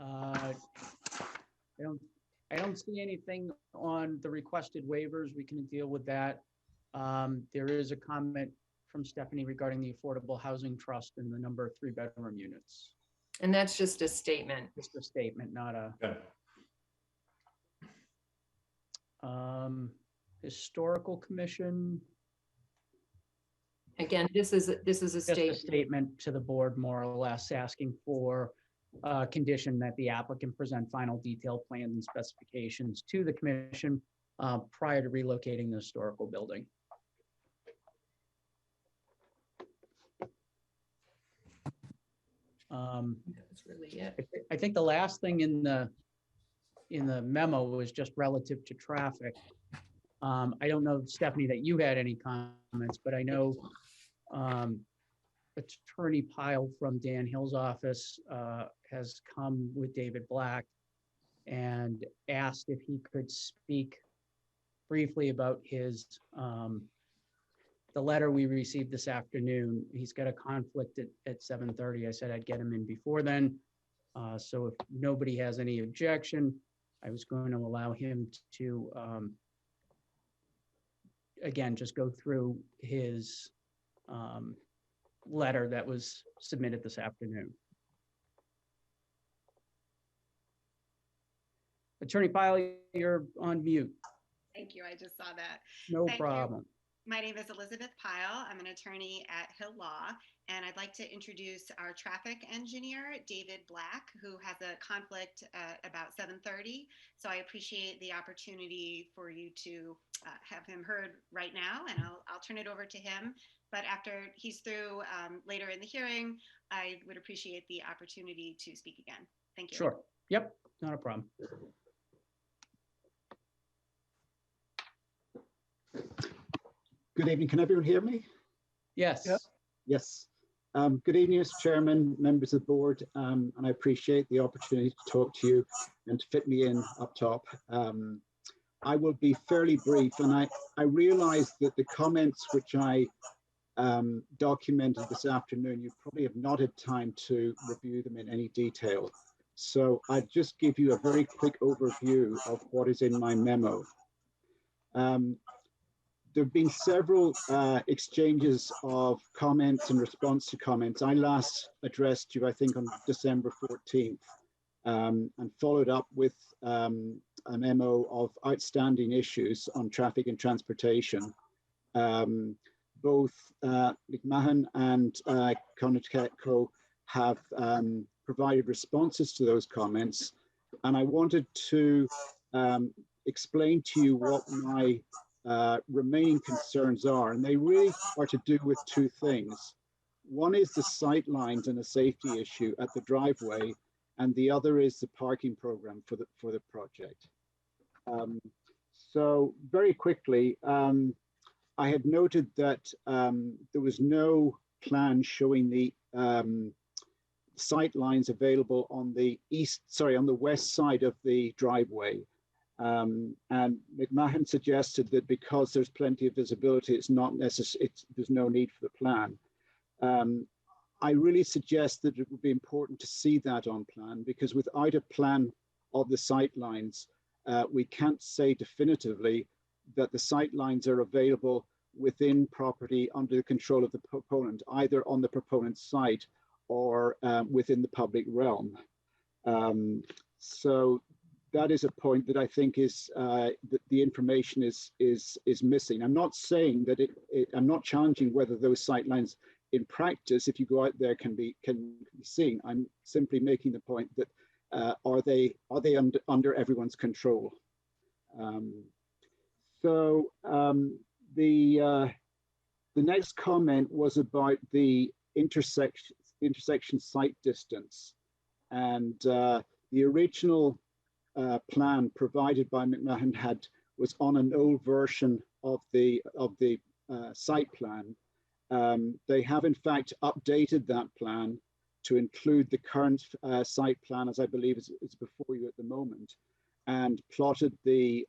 I don't see anything on the requested waivers. We can deal with that. There is a comment from Stephanie regarding the Affordable Housing Trust and the number of 3-bedroom units. And that's just a statement. Just a statement, not a. Okay. Historical Commission. Again, this is a Just a statement. statement to the board, more or less, asking for a condition that the applicant present final detailed plans and specifications to the commission prior to relocating the historical building. That's really it. I think the last thing in the memo was just relative to traffic. I don't know, Stephanie, that you had any comments, but I know Attorney Pyle from Dan Hill's office has come with David Black and asked if he could speak briefly about his the letter we received this afternoon. He's got a conflict at 7:30. I said I'd get him in before then. So if nobody has any objection, I was going to allow him to again, just go through his letter that was submitted this afternoon. Attorney Pyle, you're on mute. Thank you. I just saw that. No Thank you. problem. My name is Elizabeth Pyle. I'm an attorney at Hill Law, and I'd like to introduce our traffic engineer, David Black, who has a conflict at about 7:30. So I appreciate the opportunity for you to have him heard right now, and I'll turn it over to him. But after he's through later in the hearing, I would appreciate the opportunity to speak again. Thank you. Sure. Yep, not a problem. Good evening. Can everyone hear me? Yes. Yep. Yes. Good evening, Mr. Chairman, members of the board, and I appreciate the opportunity to talk to you and to fit me in up top. I will be fairly brief, and I realize that the comments which I documented this afternoon, you probably have not had time to review them in any detail. So I'll just give you a very quick overview of what is in my memo. There have been several exchanges of comments and response to comments. I last addressed you, I think, on December 14th, and followed up with a memo of outstanding issues on traffic and transportation. Both McMahon and Connecticut have provided responses to those comments, and I wanted to explain to you what my remaining concerns are, and they really are to do with two things. One is the sight lines and a safety issue at the driveway, and the other is the parking program for the project. So very quickly, I had noted that there was no plan showing the sight lines available on the on the west side of the driveway. And McMahon suggested that because there's plenty of visibility, it's not necessary, there's no need for the plan. I really suggest that it would be important to see that on plan, because without a plan of the sight lines, we can't say definitively that the sight lines are available within property under the control of the proponent, either on the proponent's site or within the public realm. So that is a point that I think is that the information is missing. I'm not saying that I'm not challenging whether those sight lines in practice, if you go out there, can be seen. I'm simply making the point that are they under everyone's control? The next comment was about the intersection site distance, and the original plan provided by McMahon was on an old version of the site plan. They have in fact updated that plan to include the current site plan, as I believe is before you at the moment, and plotted the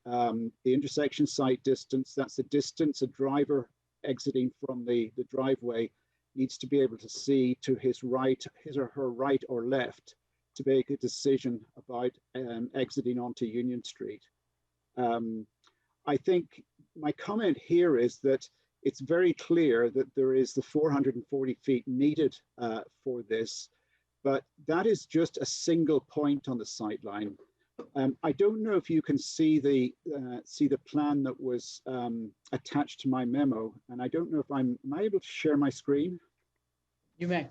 intersection site distance. That's the distance a driver exiting from the driveway needs to be able to see to his or her right or left to make a decision about exiting onto Union Street. I think my comment here is that it's very clear that there is the 440 feet needed for this, but that is just a single point on the sight line. I don't know if you can see the plan that was attached to my memo, and I don't know if am I able to share my screen? You may.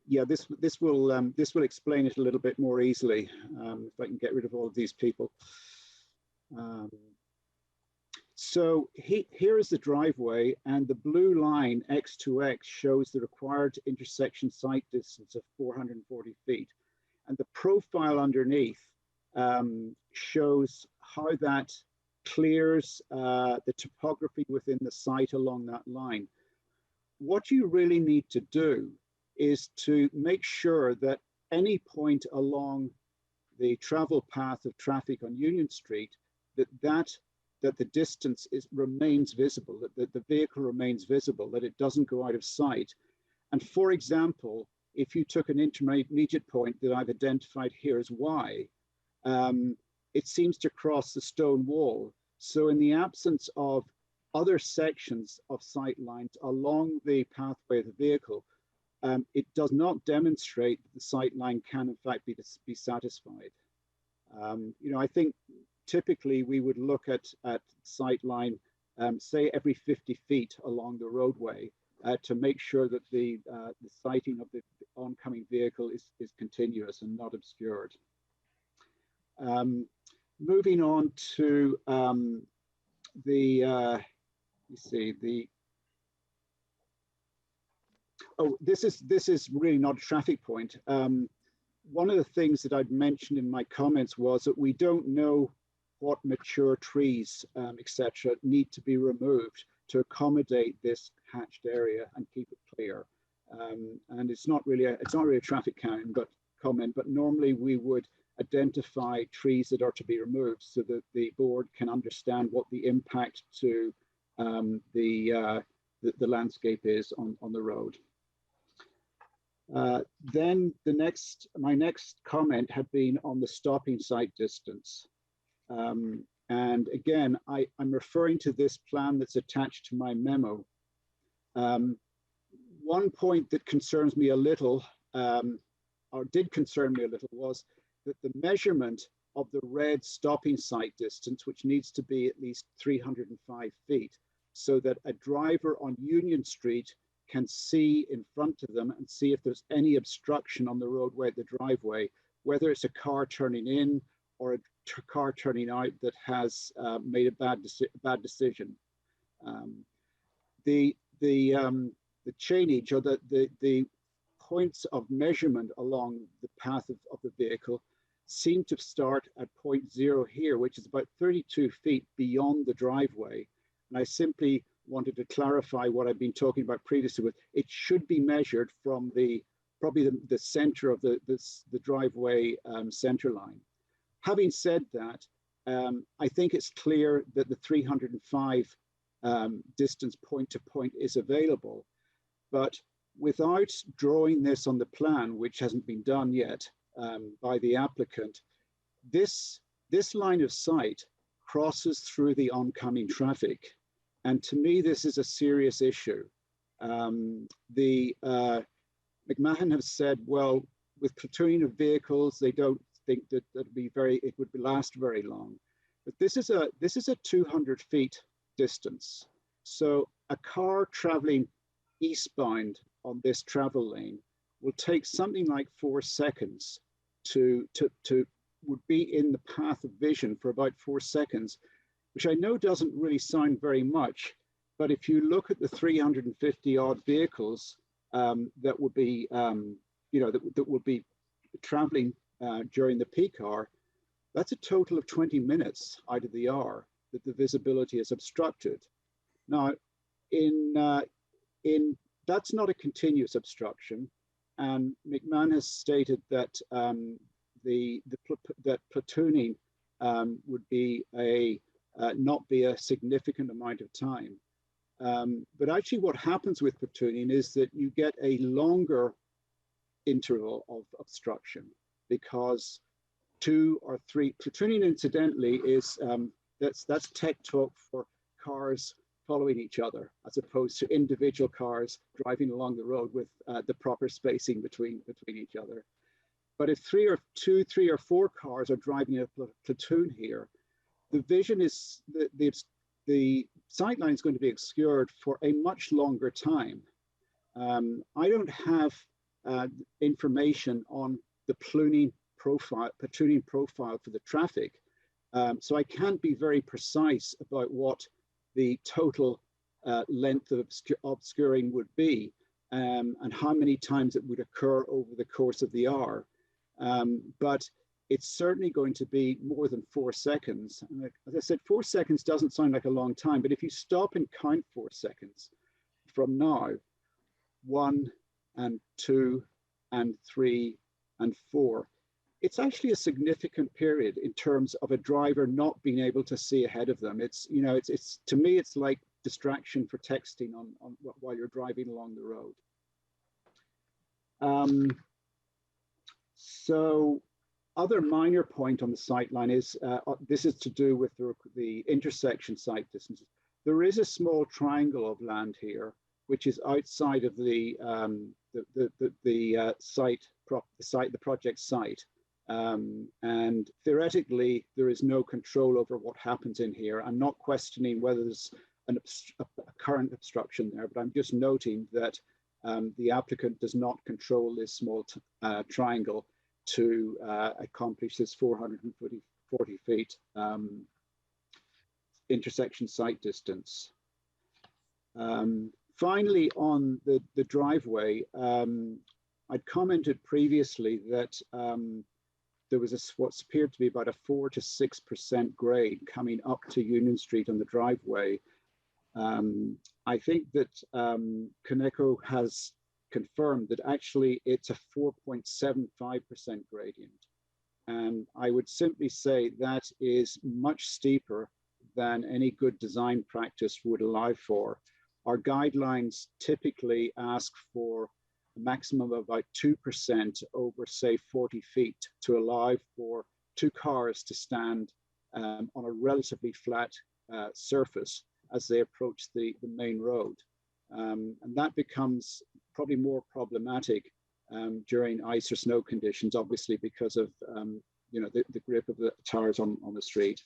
Yeah, this will explain it a little bit more easily if I can get rid of all of these people. So here is the driveway, and the blue line X to X shows the required intersection site distance of 440 feet. And the profile underneath shows how that clears the topography within the site along that line. What you really need to do is to make sure that any point along the travel path of traffic on Union Street, that the distance remains visible, that the vehicle remains visible, that it doesn't go out of sight. And for example, if you took an intermediate point that I've identified here as Y, it seems to cross the stone wall. So in the absence of other sections of sight lines along the pathway of the vehicle, it does not demonstrate that the sight line can in fact be satisfied. You know, I think typically we would look at sight line, say every 50 feet along the roadway to make sure that the sighting of the oncoming vehicle is continuous and not obscured. Moving on to this is really not a traffic point. One of the things that I'd mentioned in my comments was that we don't know what mature trees, etc., need to be removed to accommodate this hatched area and keep it clear. And it's not really a traffic comment, but normally we would identify trees that are to be removed so that the board can understand what the impact to the landscape is on the road. Then my next comment had been on the stopping site distance. And again, I'm referring to this plan that's attached to my memo. One point that concerns me a little, or did concern me a little, was that the measurement of the red stopping site distance, which needs to be at least 305 feet, so that a driver on Union Street can see in front of them and see if there's any obstruction on the roadway at the driveway, whether it's a car turning in or a car turning out that has made a bad decision. The chainage, or the points of measurement along the path of the vehicle seem to start at point 0 here, which is about 32 feet beyond the driveway. And I simply wanted to clarify what I've been talking about previously with it should be measured from probably the center of the driveway center line. Having said that, I think it's clear that the 305 distance point to point is available, but without drawing this on the plan, which hasn't been done yet by the applicant, this line of sight crosses through the oncoming traffic. And to me, this is a serious issue. McMahon have said, well, with platooning of vehicles, they don't think that it would last very long. But this is a 200 feet distance. So a car traveling eastbound on this travel lane will take something like 4 seconds would be in the path of vision for about 4 seconds, which I know doesn't really sound very much, but if you look at the 350 odd vehicles that would be, that would be traveling during the peak hour, that's a total of 20 minutes out of the hour that the visibility is obstructed. Now, that's not a continuous obstruction, and McMahon has stated that that platooning would be not be a significant amount of time. But actually what happens with platooning is that you get a longer interval of obstruction, because 2 or 3, platooning incidentally is that's tech talk for cars following each other, as opposed to individual cars driving along the road with the proper spacing between each other. But if three or four cars are driving a platoon here, the vision is the sightline is going to be obscured for a much longer time. I don't have information on the platooning profile for the traffic, so I can't be very precise about what the total length of obscuring would be, and how many times it would occur over the course of the hour. But it's certainly going to be more than 4 seconds. And as I said, 4 seconds doesn't sound like a long time, but if you stop and count 4 seconds from now, 1 and 2 and 3 and 4, it's actually a significant period in terms of a driver not being able to see ahead of them. It's, you know, it's to me, it's like distraction for texting on while you're driving along the road. So other minor point on the sight line is, this is to do with the intersection sight distances. There is a small triangle of land here, which is outside of the project site. And theoretically, there is no control over what happens in here. I'm not questioning whether there's a current obstruction there, but I'm just noting that the applicant does not control this small triangle to accomplish this 440 feet intersection sight distance. Finally, on the driveway, I'd commented previously that there was what appeared to be about a 4 to 6% grade coming up to Union Street on the driveway. I think that Coneco has confirmed that actually it's a 4.75% gradient. And I would simply say that is much steeper than any good design practice would allow for. Our guidelines typically ask for a maximum of about 2% over, say, 40 feet to allow for 2 cars to stand on a relatively flat surface as they approach the main road. And that becomes probably more problematic during ice or snow conditions, obviously because of you know, the grip of the tires on the street.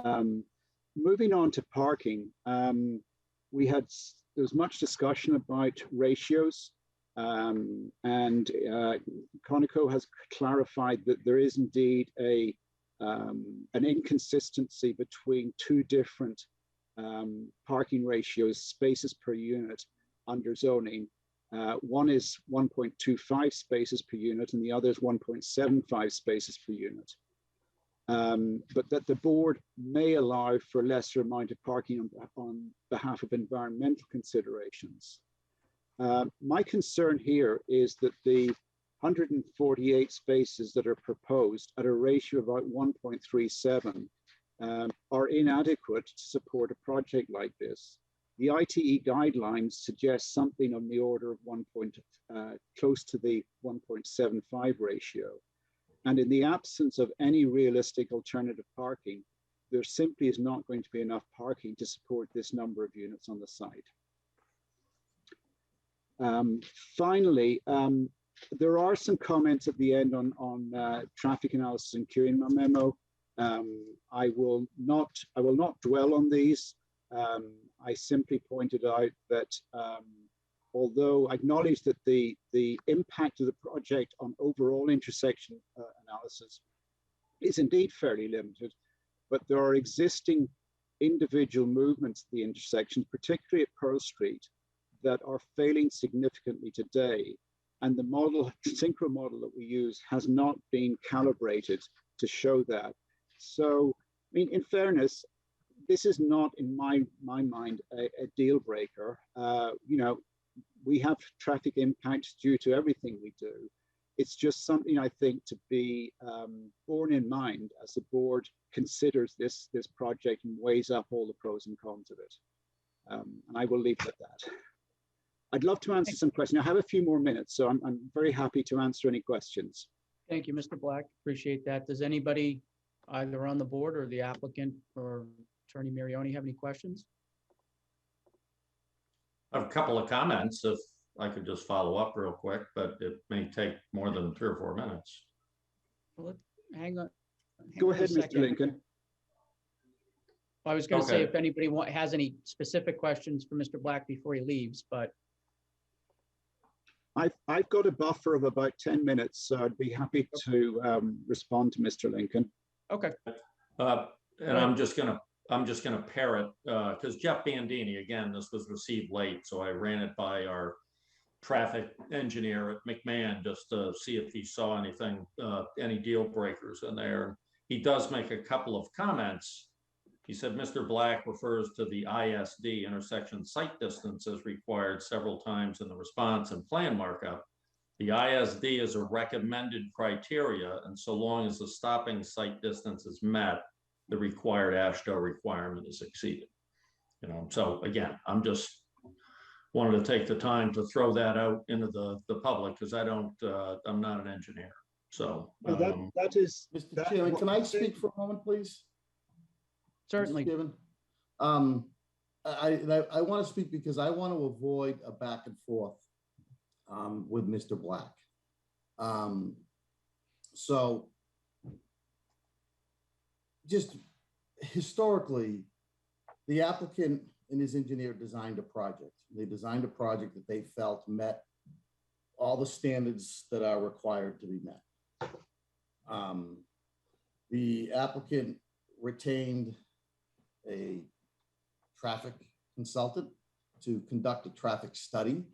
Moving on to parking, there was much discussion about ratios, and Conoco has clarified that there is indeed an inconsistency between 2 different parking ratios, spaces per unit under zoning. One is 1.25 spaces per unit and the other is 1.75 spaces per unit. But that the board may allow for a lesser amount of parking on behalf of environmental considerations. My concern here is that the 148 spaces that are proposed at a ratio of about 1.37 are inadequate to support a project like this. The ITE guidelines suggest something on the order of close to the 1.75 ratio. And in the absence of any realistic alternative parking, there simply is not going to be enough parking to support this number of units on the site. Finally, there are some comments at the end on traffic analysis and queuing memo. I will not dwell on these. I simply pointed out that although I acknowledge that the impact of the project on overall intersection analysis is indeed fairly limited, but there are existing individual movements at the intersections, particularly at Pearl Street, that are failing significantly today. And the model, synchro model that we use has not been calibrated to show that. So, I mean, in fairness, this is not, in my mind, a deal breaker. You know, we have traffic impacts due to everything we do. It's just something I think to be borne in mind as the board considers this project and weighs up all the pros and cons of it. And I will leave it at that. I'd love to answer some questions. I have a few more minutes, so I'm very happy to answer any questions. Thank you, Mr. Black. Appreciate that. Does anybody either on the board or the applicant or Attorney Marioni have any questions? I have a couple of comments, if I could just follow up real quick, but it may take more than 3 or 4 minutes. Well, hang on. Go on a ahead, Mr. second. Lincoln. I was going to say Okay. if anybody has any specific questions for Mr. Black before he leaves, but I've got a buffer of about 10 minutes, so I'd be happy to respond to Mr. Lincoln. okay. And I'm just gonna parrot, because Jeff Bandini, again, this was received late, so I ran it by our traffic engineer at McMahon just to see if he saw anything, any deal breakers in there. He does make a couple of comments. He said, Mr. Black refers to the ISD intersection site distance as required several times in the response and plan markup. The ISD is a recommended criteria, and so long as the stopping site distance is met, the required AASHTO requirement is exceeded. You know, so again, I'm just wanted to take the time to throw that out into the public because I don't, I'm not an engineer. So that is, Mr. Chairman, can I speak for a moment, please? Certainly. I want to speak because I want to avoid a back and forth with Mr. Black. So just historically, the applicant and his engineer designed a project. They designed a project that they felt met all the standards that are required to be met. The applicant retained a traffic consultant to conduct a traffic study.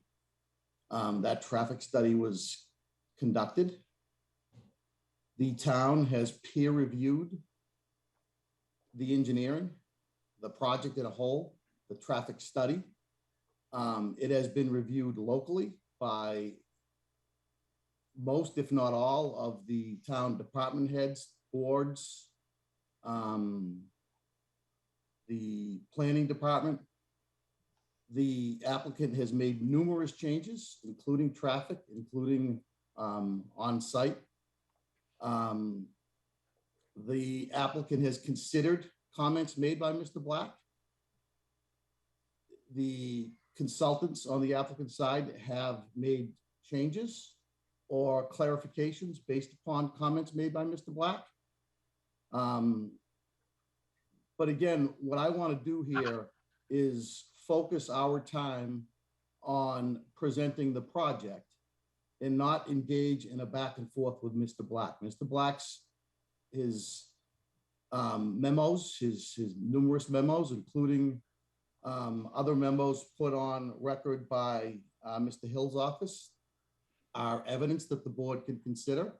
That traffic study was conducted. The town has peer reviewed the engineering, the project in a whole, the traffic study. It has been reviewed locally by most, if not all, of the town department heads, boards, the planning department. The applicant has made numerous changes, including traffic, including on-site. The applicant has considered comments made by Mr. Black. The consultants on the applicant side have made changes or clarifications based upon comments made by Mr. Black. But again, what I want to do here is focus our time on presenting the project and not engage in a back and forth with Mr. Black. Mr. Black's, his memos, his numerous memos, including other memos put on record by Mr. Hill's office, are evidence that the board can consider.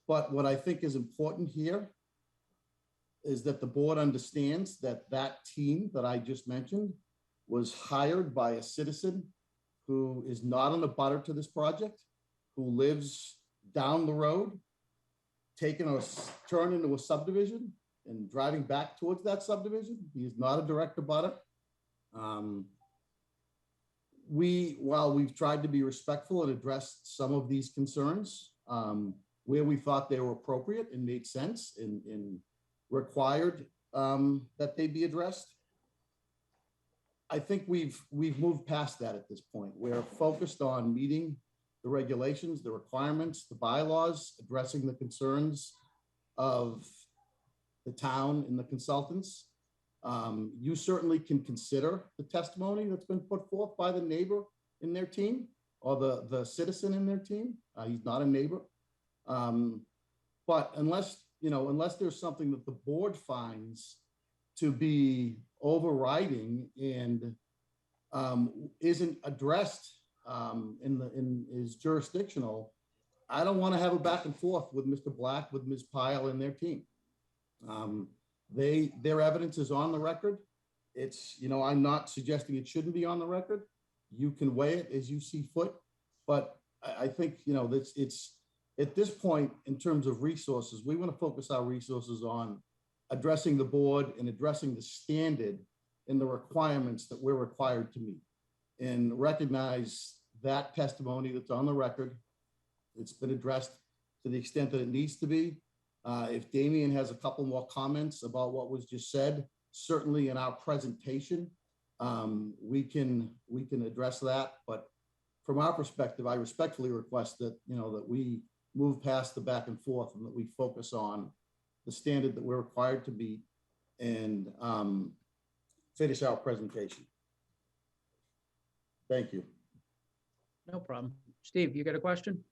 But what I think is important here is that the board understands that that team that I just mentioned was hired by a citizen who is not on the butter to this project, who lives down the road, taking a turn into a subdivision and driving back towards that subdivision. He is not a direct abutter. While we've tried to be respectful and address some of these concerns where we thought they were appropriate and made sense and required that they be addressed, I think we've moved past that at this point. We're focused on meeting the regulations, the requirements, the bylaws, addressing the concerns of the town and the consultants. You certainly can consider the testimony that's been put forth by the neighbor in their team or the citizen in their team. He's not a neighbor. But unless there's something that the board finds to be overriding and isn't addressed is jurisdictional, I don't want to have a back and forth with Mr. Black, with Ms. Pyle and their team. Their evidence is on the record. It's, I'm not suggesting it shouldn't be on the record. You can weigh it as you see fit, but I think, it's at this point in terms of resources, we want to focus our resources on addressing the board and addressing the standard and the requirements that we're required to meet, and recognize that testimony that's on the record. It's been addressed to the extent that it needs to be. If Damien has a couple more comments about what was just said, certainly in our presentation, we can address that. But from our perspective, I respectfully request that, that we move past the back and forth and that we focus on the standard that we're required to meet and finish our presentation. Thank you. No problem. Steve, you got a question?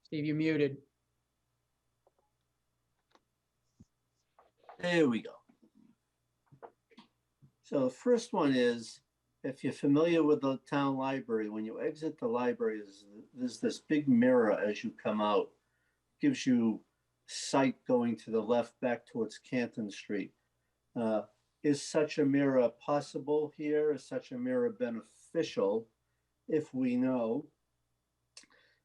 Steve, you're muted. There we go. So the first one is, if you're familiar with the town library, when you exit the library, there's this big mirror as you come out. Gives you sight going to the left back towards Canton Street. Is such a mirror possible here? Is such a mirror beneficial? If we know.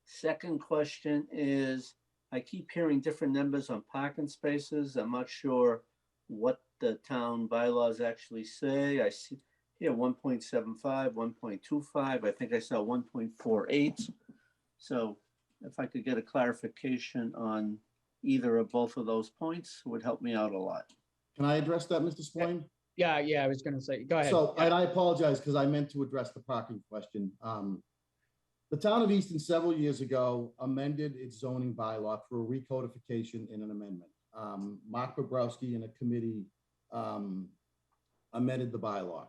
Second question is, I keep hearing different numbers on parking spaces. I'm not sure what the town bylaws actually say. I see here 1.75, 1.25. I think I saw 1.48. So if I could get a clarification on either or both of those points, would help me out a lot. Can I address that, Mr. Spillane? Yeah, I was going to say, go ahead. So, and I apologize because I meant to address the parking question. The town of Easton several years ago amended its zoning bylaw through a recodification and an amendment. Mark Bobrowski and a committee amended the bylaw.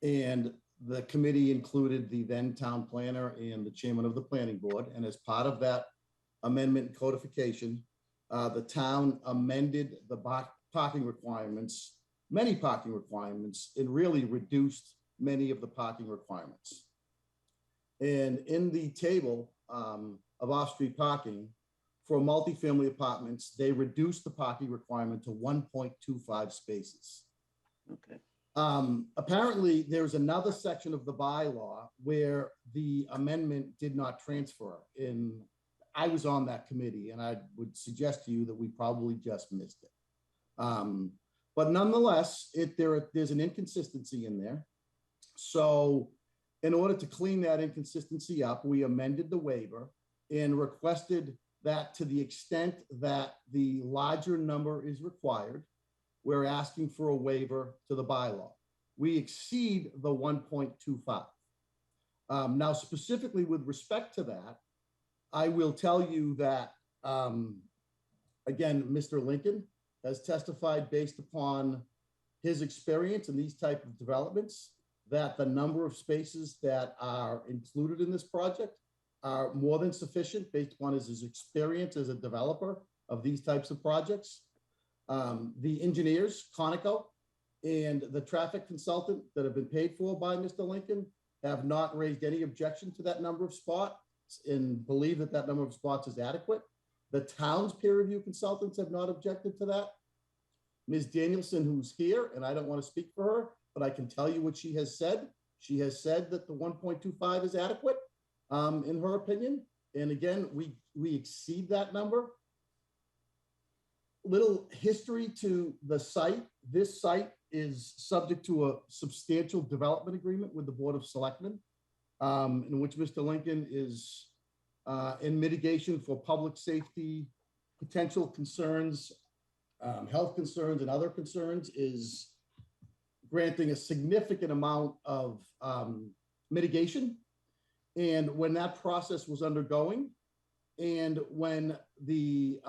And the committee included the then town planner and the chairman of the planning board. And as part of that amendment and codification, the town amended the parking requirements, many parking requirements, and really reduced many of the parking requirements. And in the table of off-street parking for multifamily apartments, they reduced the parking requirement to 1.25 spaces. Okay. Apparently, there's another section of the bylaw where the amendment did not transfer. And I was on that committee, and I would suggest to you that we probably just missed it. But nonetheless, there's an inconsistency in there. So in order to clean that inconsistency up, we amended the waiver and requested that to the extent that the larger number is required, we're asking for a waiver to the bylaw. We exceed the 1.25. Now, specifically with respect to that, I will tell you that, again, Mr. Lincoln has testified based upon his experience in these type of developments that the number of spaces that are included in this project are more than sufficient based upon his experience as a developer of these types of projects. The engineers, Conoco, and the traffic consultant that have been paid for by Mr. Lincoln have not raised any objection to that number of spots and believe that that number of spots is adequate. The town's peer review consultants have not objected to that. Ms. Danielson, who's here, and I don't want to speak for her, but I can tell you what she has said. She has said that the 1.25 is adequate in her opinion. And again, we exceed that number. Little history to the site. This site is subject to a substantial development agreement with the Board of Selectmen, in which Mr. Lincoln is in mitigation for public safety, potential concerns, health concerns, and other concerns, is granting a significant amount of mitigation. And when that process was undergoing, and when the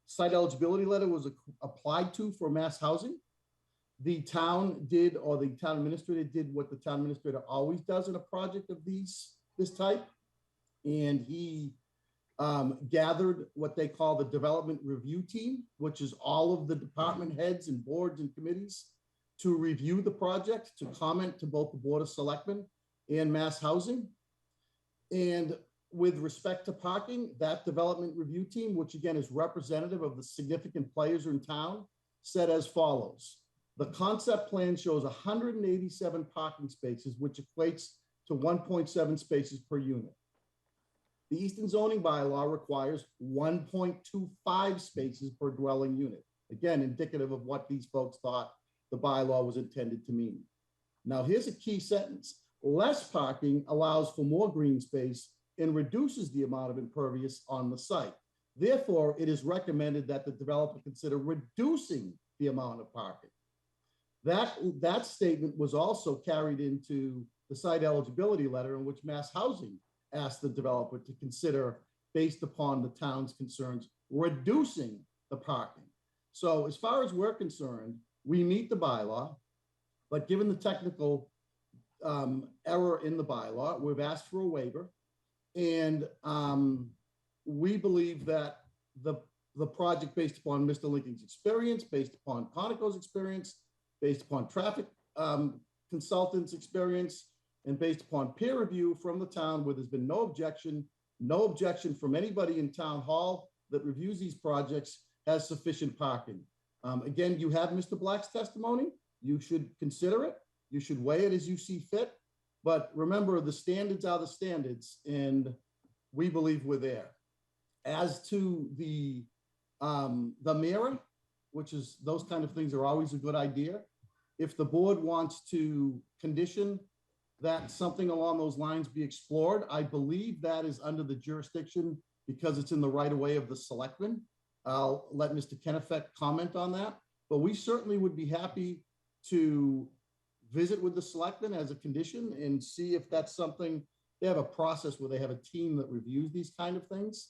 site eligibility letter was applied to for mass housing, the town did, or the town administrator did what the town administrator always does in a project of this type. And he gathered what they call the development review team, which is all of the department heads and boards and committees to review the project, to comment to both the Board of Selectmen and mass housing. And with respect to parking, that development review team, which again is representative of the significant players in town, said as follows: the concept plan shows 187 parking spaces, which equates to 1.7 spaces per unit. The Easton zoning bylaw requires 1.25 spaces per dwelling unit. Again, indicative of what these folks thought the bylaw was intended to mean. Now, here's a key sentence: less parking allows for more green space and reduces the amount of impervious on the site. Therefore, it is recommended that the developer consider reducing the amount of parking. That statement was also carried into the site eligibility letter, in which Mass Housing asked the developer to consider, based upon the town's concerns, reducing the parking. So as far as we're concerned, we meet the bylaw, but given the technical error in the bylaw, we've asked for a waiver. And we believe that the project, based upon Mr. Lincoln's experience, based upon Conoco's experience, based upon traffic consultants' experience, and based upon peer review from the town, where there's been no objection from anybody in town hall that reviews these projects, has sufficient parking. Again, you have Mr. Black's testimony. You should consider it. You should weigh it as you see fit. But remember, the standards are the standards, and we believe we're there. As to the mirror, which is, those kind of things are always a good idea. If the board wants to condition that something along those lines be explored, I believe that is under the jurisdiction, because it's in the right of way of the selectmen. I'll let Mr. Kennebec comment on that, but we certainly would be happy to visit with the selectmen as a condition and see if that's something. They have a process where they have a team that reviews these kind of things,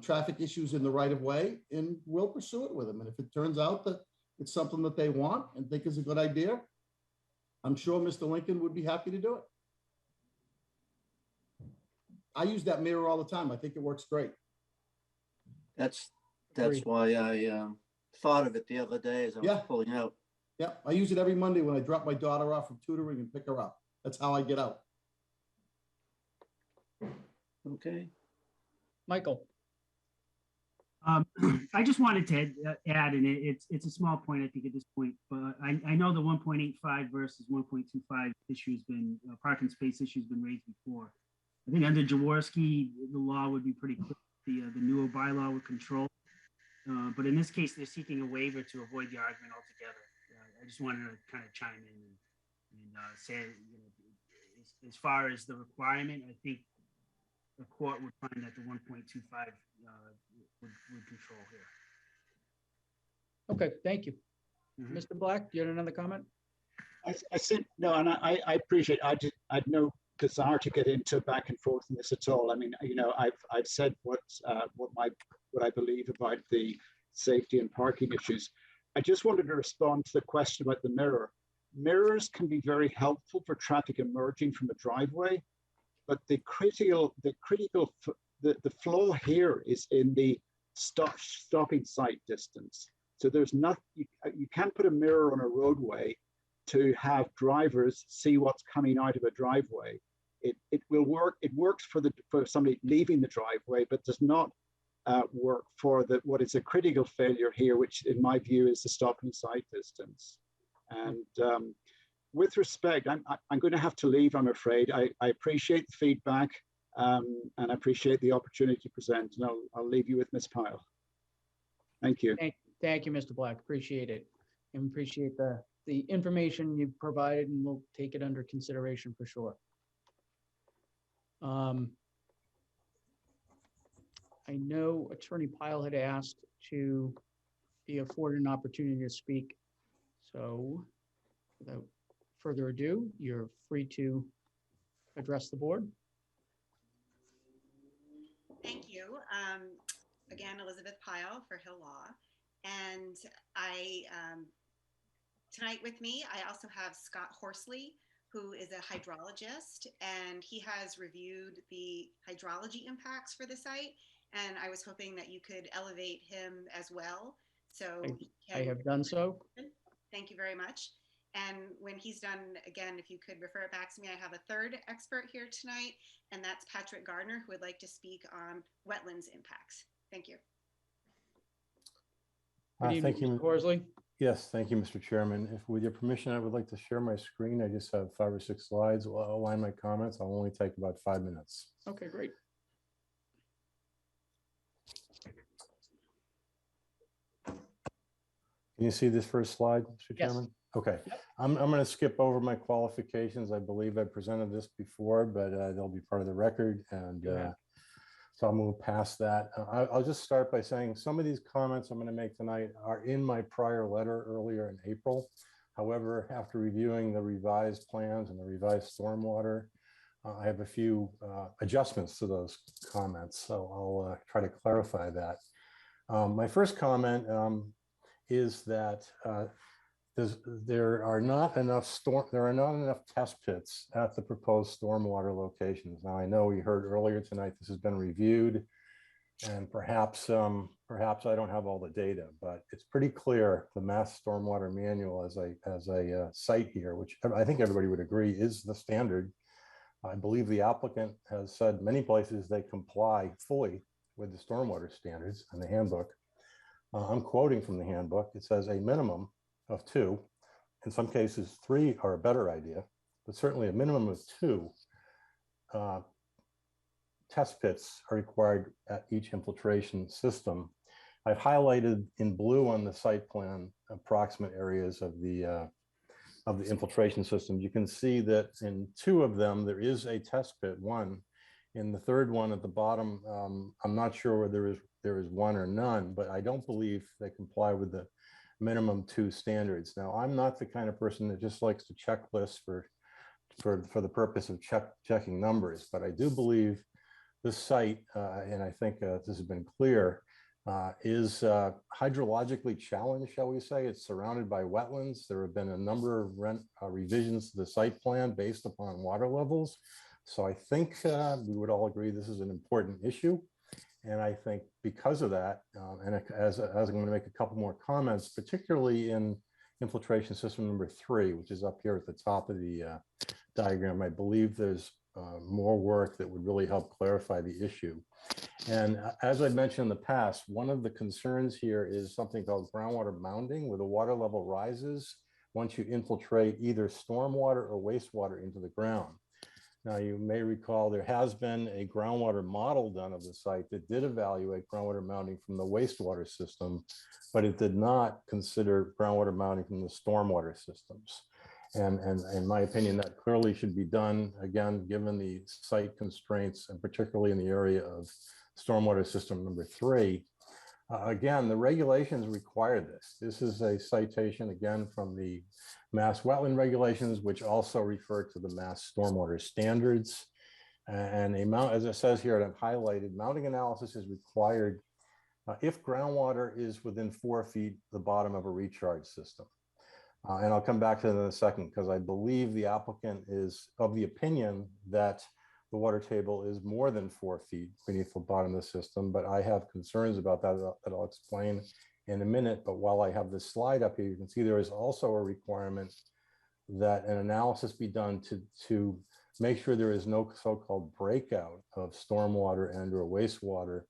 traffic issues in the right of way, and we'll pursue it with them. And if it turns out that it's something that they want and think is a good idea, I'm sure Mr. Lincoln would be happy to do it. I use that mirror all the time. I think it works great. That's Agreed. why I thought of it the other day as I was pulling out. Yeah, I use it every Monday when I drop my daughter off from tutoring and pick her up. That's how I get out. Okay. Michael. I just wanted to add, and it's a small point, I think, at this point, but I know the 1.85 versus 1.25 issue has been, parking space issue has been raised before. I think under Jaworski, the law would be pretty clear. The newer bylaw would control. But in this case, they're seeking a waiver to avoid the argument altogether. I just wanted to kind of chime in and say, you know, as far as the requirement, I think the court would find that the 1.25 would control here. Okay, thank you. Mr. Black, do you have another comment? I think, no, and I appreciate, I'd no desire to get into back and forth in this at all. I mean, you know, I've said what I believe about the safety and parking issues. I just wanted to respond to the question about the mirror. Mirrors can be very helpful for traffic emerging from a driveway, but the flaw here is in the stopping sight distance. So there's nothing, you can't put a mirror on a roadway to have drivers see what's coming out of a driveway. It will work. It works for somebody leaving the driveway, but does not work for what is a critical failure here, which in my view is the stopping sight distance. And with respect, I'm going to have to leave, I'm afraid. I appreciate the feedback and I appreciate the opportunity to present, and I'll leave you with Ms. Pyle. Thank you. Thank you, Mr. Black. Appreciate it. And appreciate the information you've provided, and we'll take it under consideration for sure. I know Attorney Pyle had asked to be afforded an opportunity to speak. So without further ado, you're free to address the board. Thank you. Again, Elizabeth Pyle for Hill Law. And tonight with me, I also have Scott Horsley, who is a hydrologist, and he has reviewed the hydrology impacts for the site. And I was hoping that you could elevate him as well. So I have done so. Thank you very much. And when he's done, again, if you could refer it back to me, I have a third expert here tonight, and that's Patrick Gardner, who would like to speak on wetlands impacts. Thank you. Thank you, Mr. Horsley. Yes, thank you, Mr. Chairman. If with your permission, I would like to share my screen. I just have 5 or 6 slides. I'll outline my comments. I'll only take about 5 minutes. Okay, great. Can you see this first slide, Mr. Yes. Chairman? Okay, I'm going to skip over my qualifications. I believe I presented this before, but they'll be part of the record. And so I'll move past that. I'll just start by saying some of these comments I'm going to make tonight are in my prior letter earlier in April. However, after reviewing the revised plans and the revised stormwater, I have a few adjustments to those comments. So I'll try to clarify that. My first comment is that there are not enough test pits at the proposed stormwater locations. Now, I know we heard earlier tonight this has been reviewed, and perhaps I don't have all the data, but it's pretty clear the Mass Stormwater Manual as a site here, which I think everybody would agree is the standard. I believe the applicant has said many places they comply fully with the stormwater standards in the handbook. I'm quoting from the handbook. It says a minimum of 2, in some cases 3 are a better idea, but certainly a minimum of 2 test pits are required at each infiltration system. I've highlighted in blue on the site plan approximate areas of the infiltration systems. You can see that in 2 of them there is a test pit, one. In the third one at the bottom, I'm not sure whether there is one or none, but I don't believe they comply with the minimum 2 standards. Now, I'm not the kind of person that just likes to checklist for the purpose of checking numbers, but I do believe this site, and I think this has been clear, is hydrologically challenged, shall we say. It's surrounded by wetlands. There have been a number of revisions to the site plan based upon water levels. So I think we would all agree this is an important issue. And I think because of that, and as I'm going to make a couple more comments, particularly in infiltration system number 3, which is up here at the top of the diagram, I believe there's more work that would really help clarify the issue. And as I mentioned in the past, one of the concerns here is something called groundwater mounding, where the water level rises once you infiltrate either stormwater or wastewater into the ground. Now, you may recall there has been a groundwater model done of the site that did evaluate groundwater mounding from the wastewater system, but it did not consider groundwater mounding from the stormwater systems. And in my opinion, that clearly should be done, again, given the site constraints, and particularly in the area of stormwater system number 3. Again, the regulations require this. This is a citation, again, from the Mass Wetland Regulations, which also refer to the Mass Stormwater Standards. And as it says here, and I've highlighted, mounding analysis is required if groundwater is within 4 feet the bottom of a recharge system. And I'll come back to that in a second, because I believe the applicant is of the opinion that the water table is more than 4 feet beneath the bottom of the system, but I have concerns about that I'll explain in a minute. But while I have this slide up here, you can see there is also a requirement that an analysis be done to make sure there is no so-called breakout of stormwater and or wastewater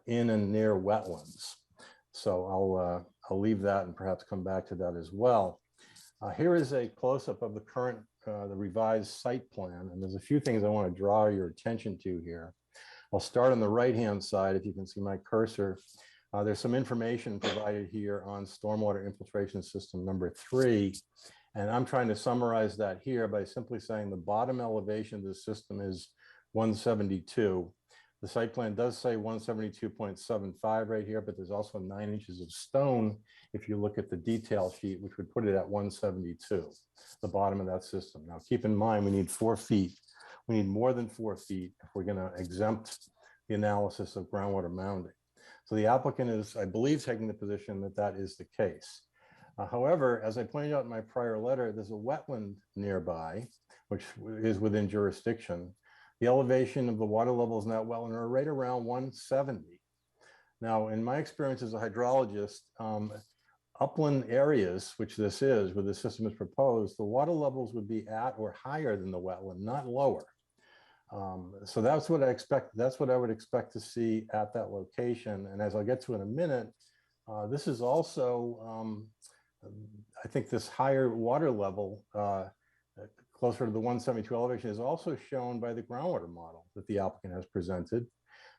in and near wetlands. So I'll leave that and perhaps come back to that as well. Here is a close-up of the current, the revised site plan. And there's a few things I want to draw your attention to here. I'll start on the right-hand side. If you can see my cursor, there's some information provided here on stormwater infiltration system number 3. And I'm trying to summarize that here by simply saying the bottom elevation of the system is 172. The site plan does say 172.75 right here, but there's also 9 inches of stone if you look at the detail sheet, which would put it at 172, the bottom of that system. Now, keep in mind, we need 4 feet. We need more than 4 feet if we're going to exempt the analysis of groundwater mounding. So the applicant is, I believe, taking the position that that is the case. However, as I pointed out in my prior letter, there's a wetland nearby, which is within jurisdiction. The elevation of the water levels in that wetland are right around 170. Now, in my experience as a hydrologist, upland areas, which this is, where the system is proposed, the water levels would be at or higher than the wetland, not lower. So that's what I expect. That's what I would expect to see at that location. And as I'll get to in a minute, this is also, I think this higher water level, closer to the 172 elevation, is also shown by the groundwater model that the applicant has presented.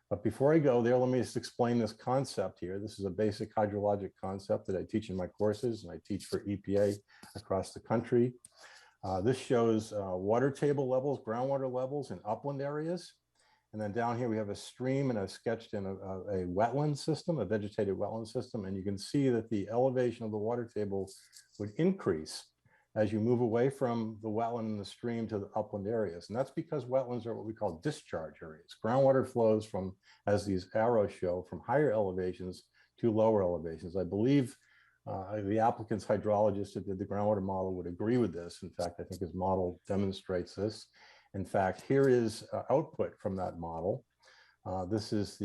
But before I go there, let me just explain this concept here. This is a basic hydrologic concept that I teach in my courses, and I teach for EPA across the country. This shows water table levels, groundwater levels in upland areas. And then down here, we have a stream, and I've sketched in a wetland system, a vegetated wetland system. And you can see that the elevation of the water table would increase as you move away from the wetland and the stream to the upland areas. And that's because wetlands are what we call discharge areas. Groundwater flows from, as these arrows show, from higher elevations to lower elevations. I believe the applicant's hydrologist who did the groundwater model would agree with this. In fact, I think his model demonstrates this. In fact, here is output from that model. This is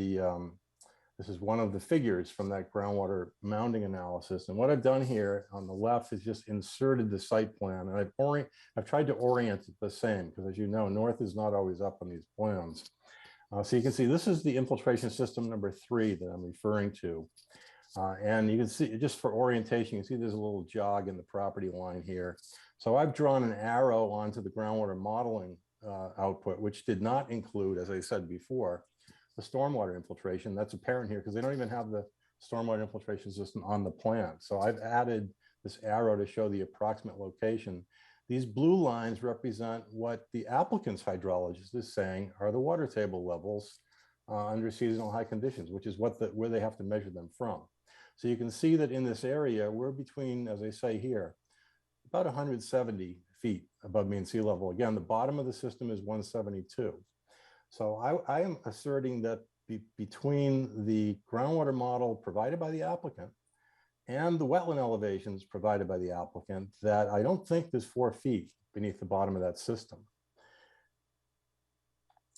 one of the figures from that groundwater mounding analysis. And what I've done here on the left is just inserted the site plan, and I've tried to orient it the same, because as you know, north is not always up on these plans. So you can see this is the infiltration system number 3 that I'm referring to. And you can see, just for orientation, you can see there's a little jog in the property line here. So I've drawn an arrow onto the groundwater modeling output, which did not include, as I said before, the stormwater infiltration. That's apparent here because they don't even have the stormwater infiltration system on the plan. So I've added this arrow to show the approximate location. These blue lines represent what the applicant's hydrologist is saying are the water table levels under seasonal high conditions, which is where they have to measure them from. So you can see that in this area, we're between, as I say here, about 170 feet above mean sea level. Again, the bottom of the system is 172. So I am asserting that between the groundwater model provided by the applicant and the wetland elevations provided by the applicant, that I don't think there's 4 feet beneath the bottom of that system.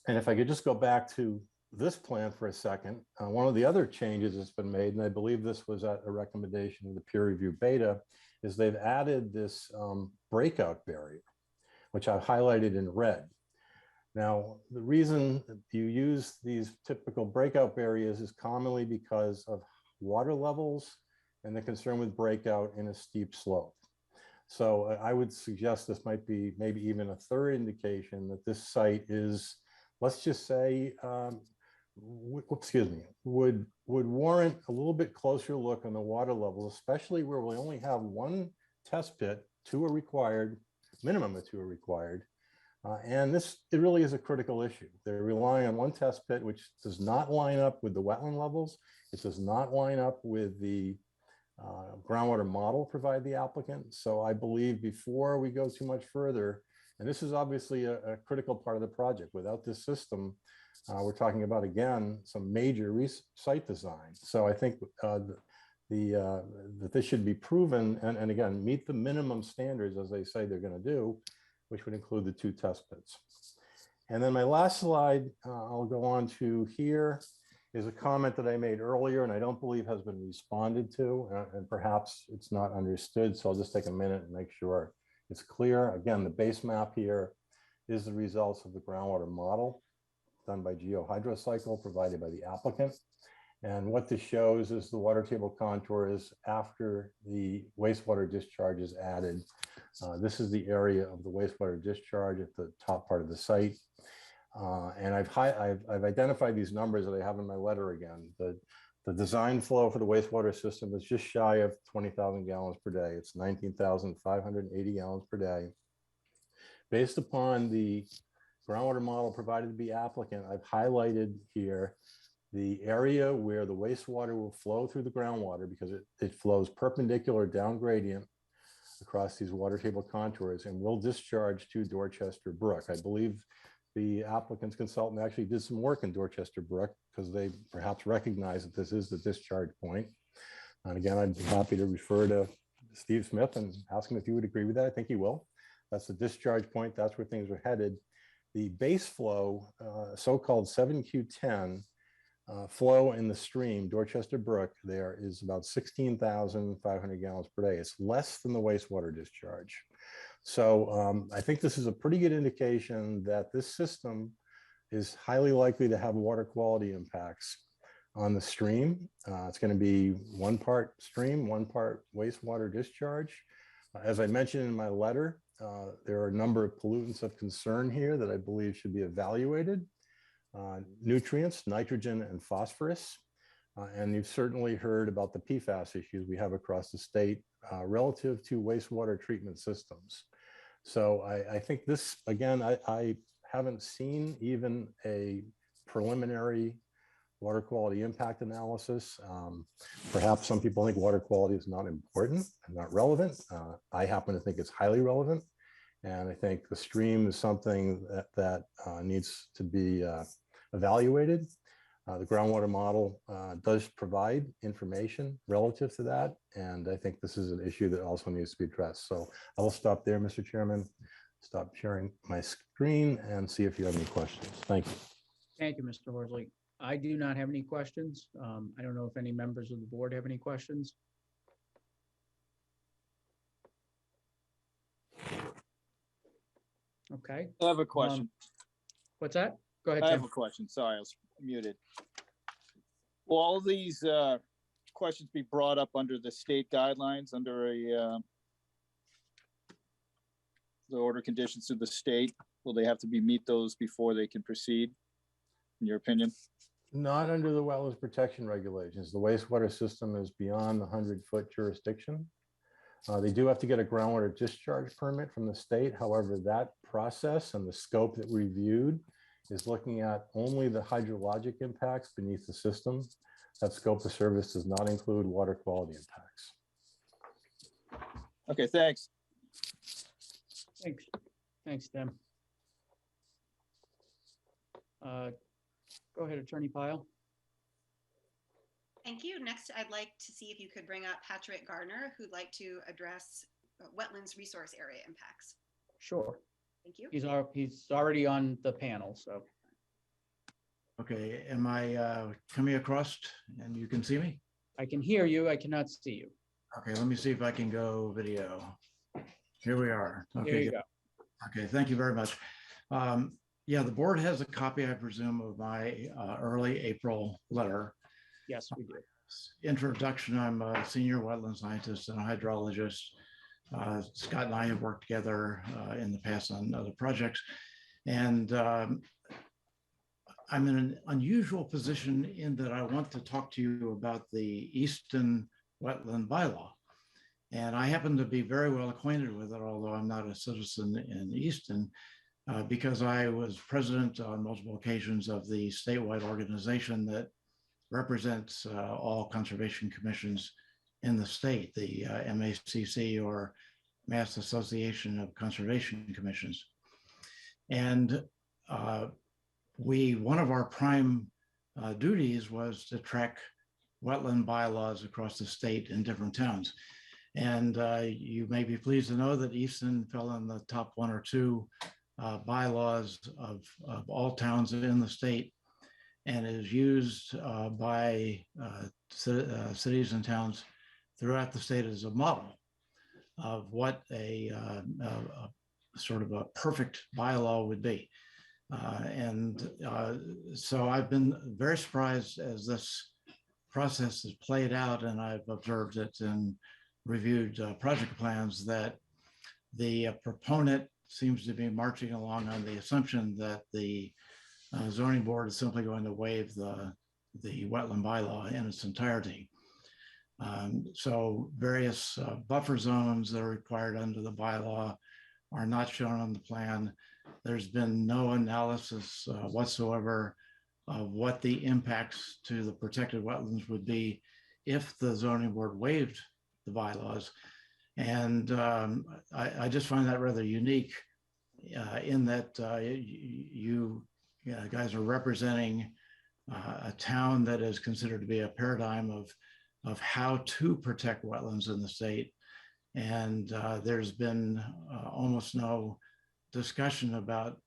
And if I could just go back to this plan for a second, one of the other changes that's been made, and I believe this was at a recommendation of the peer review beta, is they've added this breakout barrier, which I've highlighted in red. Now, the reason you use these typical breakout barriers is commonly because of water levels and the concern with breakout in a steep slope. So I would suggest this might be maybe even a third indication that this site is, let's just say, would warrant a little bit closer look on the water levels, especially where we only have 1 test pit, 2 are required, minimum of 2 are required. And it really is a critical issue. They're relying on 1 test pit, which does not line up with the wetland levels. It does not line up with the groundwater model provided the applicant. So I believe before we go too much further, and this is obviously a critical part of the project. Without this system, we're talking about, again, some major site design. So I think that this should be proven and again, meet the minimum standards as they say they're going to do, which would include the 2 test pits. And then my last slide, I'll go on to here, is a comment that I made earlier and I don't believe has been responded to, and perhaps it's not understood. So I'll just take a minute and make sure it's clear. Again, the base map here is the results of the groundwater model done by GeoHydrocycle provided by the applicant. And what this shows is the water table contours after the wastewater discharge is added. This is the area of the wastewater discharge at the top part of the site. And I've identified these numbers that I have in my letter again. The design flow for the wastewater system is just shy of 20,000 gallons per day. It's 19,580 gallons per day. Based upon the groundwater model provided to the applicant, I've highlighted here the area where the wastewater will flow through the groundwater because it flows perpendicular down gradient across these water table contours and will discharge to Dorchester Brook. I believe the applicant's consultant actually did some work in Dorchester Brook because they perhaps recognize that this is the discharge point. And again, I'd be happy to refer to Steve Smith and ask him if he would agree with that. I think he will. That's the discharge point. That's where things are headed. The base flow, so-called 7Q10 flow in the stream, Dorchester Brook, there is about 16,500 gallons per day. It's less than the wastewater discharge. So I think this is a pretty good indication that this system is highly likely to have water quality impacts on the stream. It's going to be 1 part stream, 1 part wastewater discharge. As I mentioned in my letter, there are a number of pollutants of concern here that I believe should be evaluated. nutrients, nitrogen and phosphorus. And you've certainly heard about the PFAS issues we have across the state relative to wastewater treatment systems. So I think this, again, I haven't seen even a preliminary water quality impact analysis. Perhaps some people think water quality is not important and not relevant. I happen to think it's highly relevant. And I think the stream is something that needs to be evaluated. The groundwater model does provide information relative to that. And I think this is an issue that also needs to be addressed. So I will stop there, Mr. Chairman, stop sharing my screen and see if you have any questions. Thank you. Thank you, Mr. Horsley. I do not have any questions. I don't know if any members of the board have any questions. Okay. I have a question. What's that? Go ahead, I Tim. have a question. Sorry, I was muted. Will all these questions be brought up under the state guidelines, under the order conditions of the state? Will they have to meet those before they can proceed, in your opinion? Not under the wetlands protection regulations. The wastewater system is beyond the 100-foot jurisdiction. They do have to get a groundwater discharge permit from the state. However, that process and the scope that we reviewed is looking at only the hydrologic impacts beneath the system. That scope of service does not include water quality impacts. Okay, thanks. Thanks. Thanks, Tim. Go ahead, Attorney Pyle. Thank you. Next, I'd like to see if you could bring up Patrick Gardner, who'd like to address wetlands resource area impacts. Sure. Thank you. He's already on the panel, so. Okay, am I coming across and you can see me? I can hear you. I cannot see you. Okay, let me see if I can go video. Here we are. Okay, There you go. Okay, thank you very much. Yeah, the board has a copy, I presume, of my early April letter. Yes, we do. Introduction, I'm a senior wetland scientist and a hydrologist. Scott and I have worked together in the past on other projects. And I'm in an unusual position in that I want to talk to you about the Easton wetland bylaw. And I happen to be very well acquainted with it, although I'm not a citizen in Easton, because I was president on multiple occasions of the statewide organization that represents all conservation commissions in the state, the MACC, or Mass Association of Conservation Commissions. And one of our prime duties was to track wetland bylaws across the state in different towns. And you may be pleased to know that Easton fell in the top 1 or 2 bylaws of all towns in the state, and is used by cities and towns throughout the state as a model of what a sort of a perfect bylaw would be. So I've been very surprised as this process has played out, and I've observed it and reviewed project plans, that the proponent seems to be marching along on the assumption that the zoning board is simply going to waive the wetland bylaw in its entirety. So various buffer zones that are required under the bylaw are not shown on the plan. There's been no analysis whatsoever of what the impacts to the protected wetlands would be if the zoning board waived the bylaws. And I just find that rather unique in that you guys are representing a town that is considered to be a paradigm of how to protect wetlands in the state. And there's been almost no discussion about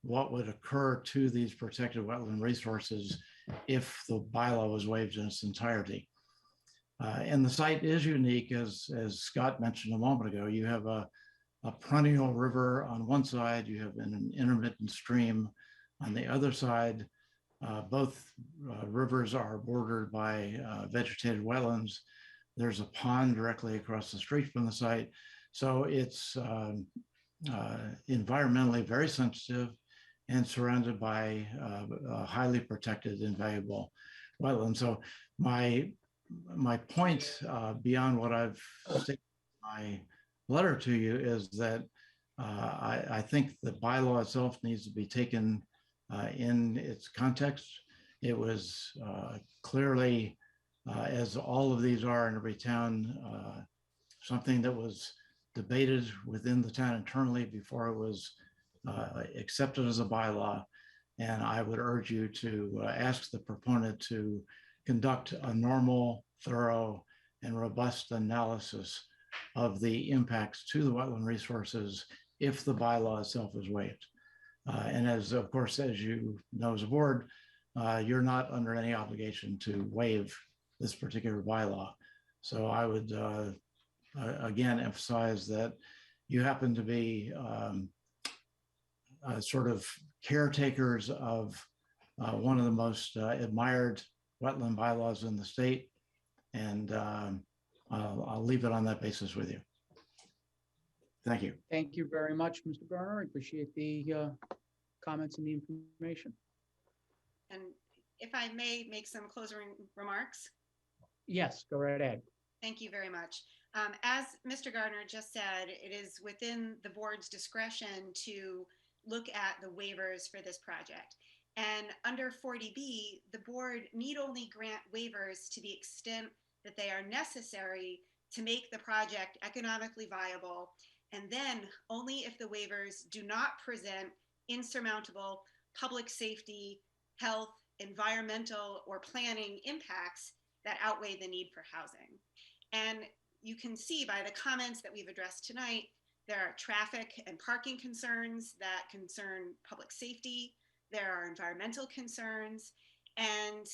what would occur to these protected wetland resources if the bylaw was waived in its entirety. And the site is unique, as Scott mentioned a moment ago. You have a perennial river on one side, you have an intermittent stream on the other side. Both rivers are bordered by vegetated wetlands. There's a pond directly across the street from the site. So it's environmentally very sensitive. and surrounded by highly protected and valuable wetlands. So my point beyond what I've stated in my letter to you is that I think the bylaw itself needs to be taken in its context. It was clearly, as all of these are in every town, something that was debated within the town internally before it was accepted as a bylaw. And I would urge you to ask the proponent to conduct a normal, thorough, and robust analysis of the impacts to the wetland resources if the bylaw itself is waived. And as, of course, as you know as a board, you're not under any obligation to waive this particular bylaw. So I would, again, emphasize that you happen to be sort of caretakers of one of the most admired wetland bylaws in the state. And I'll leave it on that basis with you. Thank you. Thank you very much, Mr. Garner. I appreciate the comments and the information. And if I may make some closing remarks. Yes, go right ahead. Thank you very much. As Mr. Gardner just said, it is within the board's discretion to look at the waivers for this project. And under 40B, the board need only grant waivers to the extent that they are necessary to make the project economically viable, and then only if the waivers do not present insurmountable public safety, health, environmental, or planning impacts that outweigh the need for housing. And you can see by the comments that we've addressed tonight, there are traffic and parking concerns that concern public safety. There are environmental concerns, and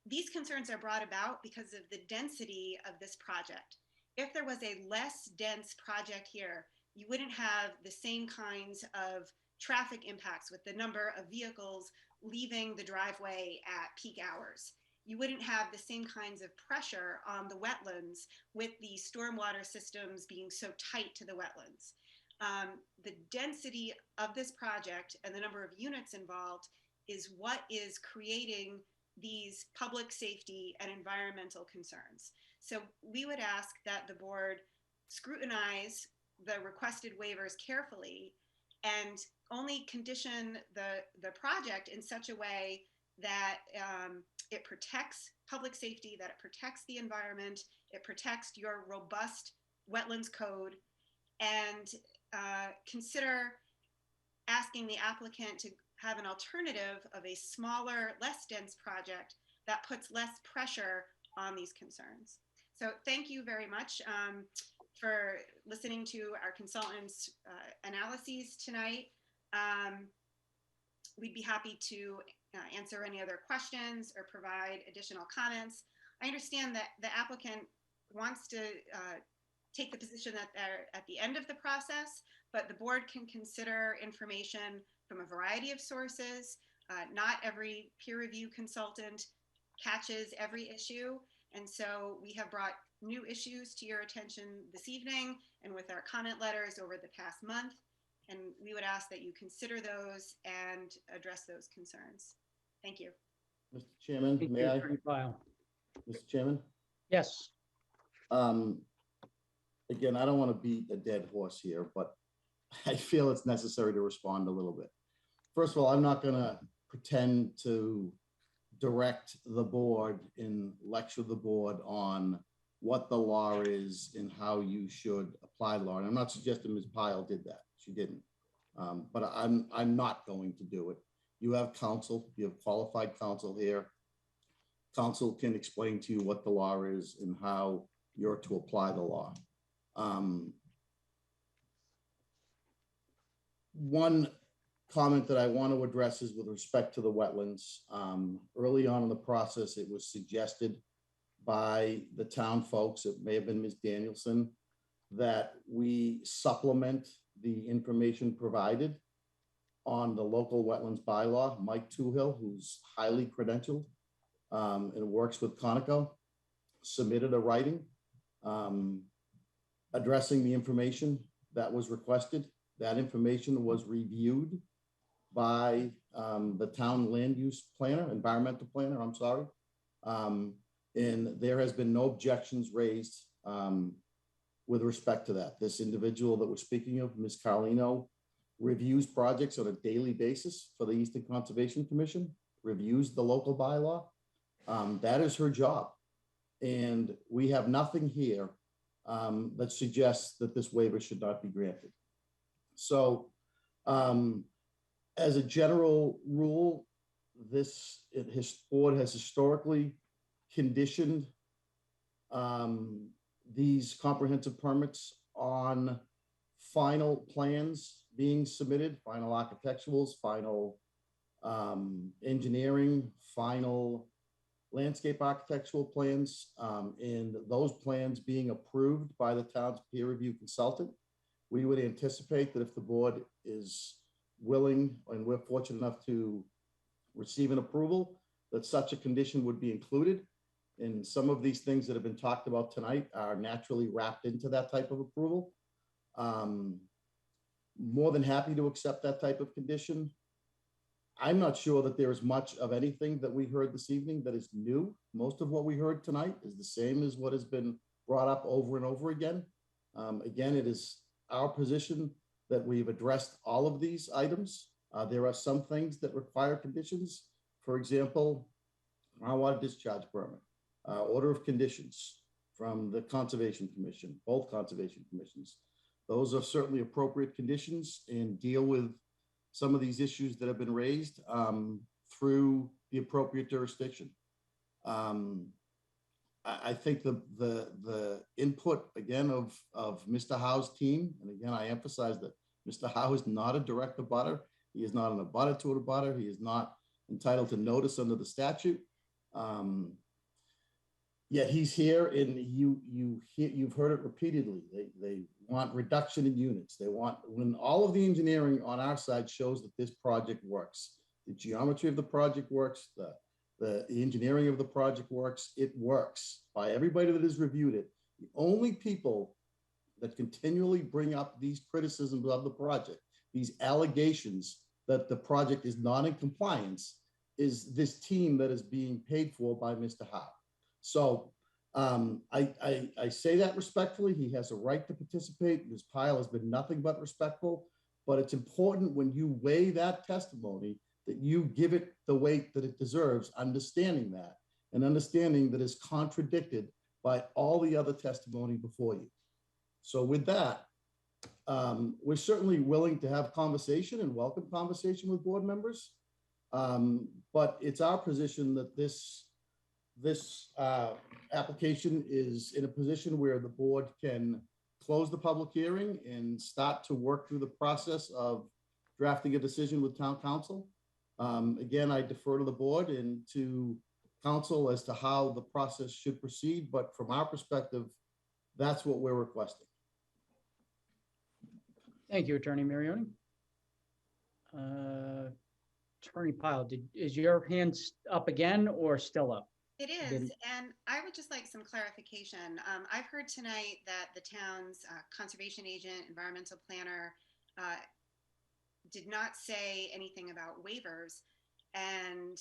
these concerns are brought about because of the density of this project. If there was a less dense project here, you wouldn't have the same kinds of traffic impacts with the number of vehicles leaving the driveway at peak hours. You wouldn't have the same kinds of pressure on the wetlands with the stormwater systems being so tight to the wetlands. The density of this project and the number of units involved is what is creating these public safety and environmental concerns. So we would ask that the board scrutinize the requested waivers carefully and only condition the project in such a way that it protects public safety, that it protects the environment, it protects your robust wetlands code, and consider asking the applicant to have an alternative of a smaller, less dense project that puts less pressure on these concerns. So thank you very much for listening to our consultants' analyses tonight. We'd be happy to answer any other questions or provide additional comments. I understand that the applicant wants to take the position that they're at the end of the process, but the board can consider information from a variety of sources. Not every peer review consultant catches every issue. And so we have brought new issues to your attention this evening and with our comment letters over the past month. And we would ask that you consider those and address those concerns. Thank you. Mr. Chairman, may I? Mr. Chairman? Yes. Again, I don't want to beat a dead horse here, but I feel it's necessary to respond a little bit. First of all, I'm not going to pretend to direct the board and lecture the board on what the law is and how you should apply law. And I'm not suggesting Ms. Pyle did that. She didn't. But I'm not going to do it. You have counsel. You have qualified counsel here. Counsel can explain to you what the law is and how you're to apply the law. One comment that I want to address is with respect to the wetlands. Early on in the process, it was suggested by the town folks, it may have been Ms. Danielson, that we supplement the information provided on the local wetlands bylaw. Mike Toohill, who's highly credentialed and works with Conoco, submitted a writing addressing the information that was requested. That information was reviewed by the town land use planner, environmental planner, I'm sorry. And there has been no objections raised with respect to that. This individual that we're speaking of, Ms. Carlino, reviews projects on a daily basis for the Easton Conservation Commission, reviews the local bylaw. That is her job. And we have nothing here that suggests that this waiver should not be granted. So as a general rule, this board has historically conditioned these comprehensive permits on final plans being submitted, final architecturals, final engineering, final landscape architectural plans, and those plans being approved by the town's peer review consultant. We would anticipate that if the board is willing, and we're fortunate enough to receive an approval, that such a condition would be included. And some of these things that have been talked about tonight are naturally wrapped into that type of approval. More than happy to accept that type of condition. I'm not sure that there is much of anything that we heard this evening that is new. Most of what we heard tonight is the same as what has been brought up over and over again. Again, it is our position that we've addressed all of these items. There are some things that require conditions. For example, groundwater discharge permit, order of conditions from the Conservation Commission, both Conservation Commissions. Those are certainly appropriate conditions and deal with some of these issues that have been raised through the appropriate jurisdiction. I think the input again of Mr. Howe's team, and again, I emphasize that Mr. Howe is not a direct abutter. He is not an abutter to an abutter. He is not entitled to notice under the statute. Yet he's here, and you've heard it repeatedly. They want reduction in units. They want, when all of the engineering on our side shows that this project works, the geometry of the project works, the engineering of the project works, it works by everybody that has reviewed it. The only people that continually bring up these criticisms of the project, these allegations that the project is not in compliance, is this team that is being paid for by Mr. Howe. So I say that respectfully. He has a right to participate. Ms. Pyle has been nothing but respectful, but it's important when you weigh that testimony that you give it the weight that it deserves, understanding that, and understanding that it's contradicted by all the other testimony before you. So with that, we're certainly willing to have conversation and welcome conversation with board members. But it's our position that this application is in a position where the board can close the public hearing and start to work through the process of drafting a decision with town council. Again, I defer to the board and to council as to how the process should proceed, but from our perspective, that's what we're requesting. Thank you, Attorney Marioni. Attorney Pyle, is your hand up again or still up? It is, and I would just like some clarification. I've heard tonight that the town's conservation agent, environmental planner, did not say anything about waivers and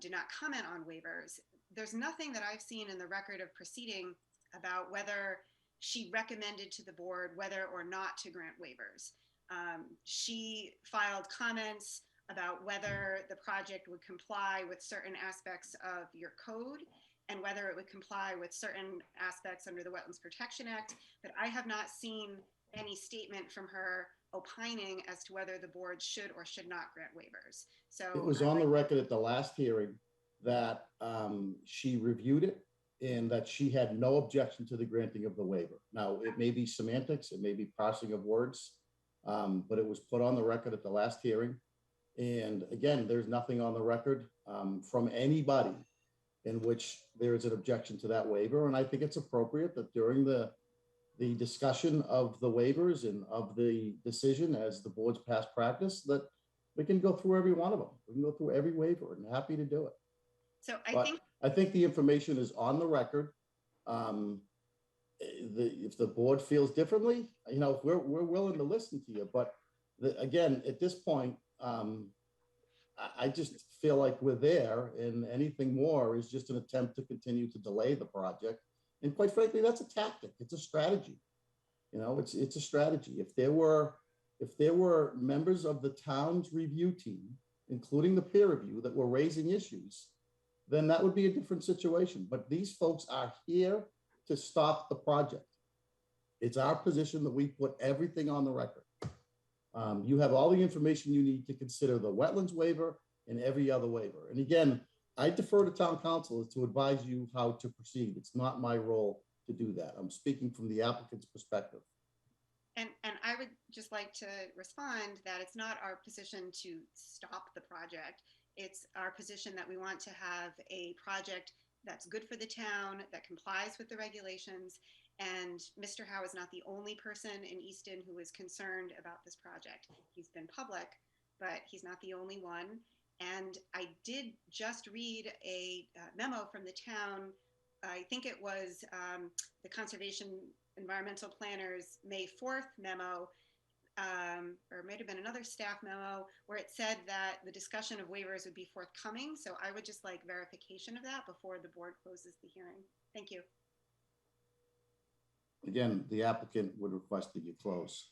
did not comment on waivers. There's nothing that I've seen in the record of proceeding about whether she recommended to the board whether or not to grant waivers. She filed comments about whether the project would comply with certain aspects of your code and whether it would comply with certain aspects under the Wetlands Protection Act, but I have not seen any statement from her opining as to whether the board should or should not grant waivers. So it was on the record at the last hearing that she reviewed it and that she had no objection to the granting of the waiver. Now, it may be semantics, it may be parsing of words, but it was put on the record at the last hearing. And again, there's nothing on the record from anybody in which there is an objection to that waiver. And I think it's appropriate that during the discussion of the waivers and of the decision as the board's past practice, that we can go through every one of them. We can go through every waiver and happy to do it. So I think the information is on the record. If the board feels differently, you know, we're willing to listen to you. But again, at this point, I just feel like we're there, and anything more is just an attempt to continue to delay the project. And quite frankly, that's a tactic. It's a strategy. You know, it's a strategy. If there were members of the town's review team, including the peer review, that were raising issues, then that would be a different situation. But these folks are here to stop the project. It's our position that we put everything on the record. You have all the information you need to consider the wetlands waiver and every other waiver. And again, I defer to town council to advise you how to proceed. It's not my role to do that. I'm speaking from the applicant's perspective. And I would just like to respond that it's not our position to stop the project. It's our position that we want to have a project that's good for the town, that complies with the regulations. And Mr. Howe is not the only person in Easton who is concerned about this project. He's been public, but he's not the only one. And I did just read a memo from the town. I think it was the Conservation Environmental Planner's May 4th memo, or it might have been another staff memo, where it said that the discussion of waivers would be forthcoming. So I would just like verification of that before the board closes the hearing. Thank you. Again, the applicant would request that you close.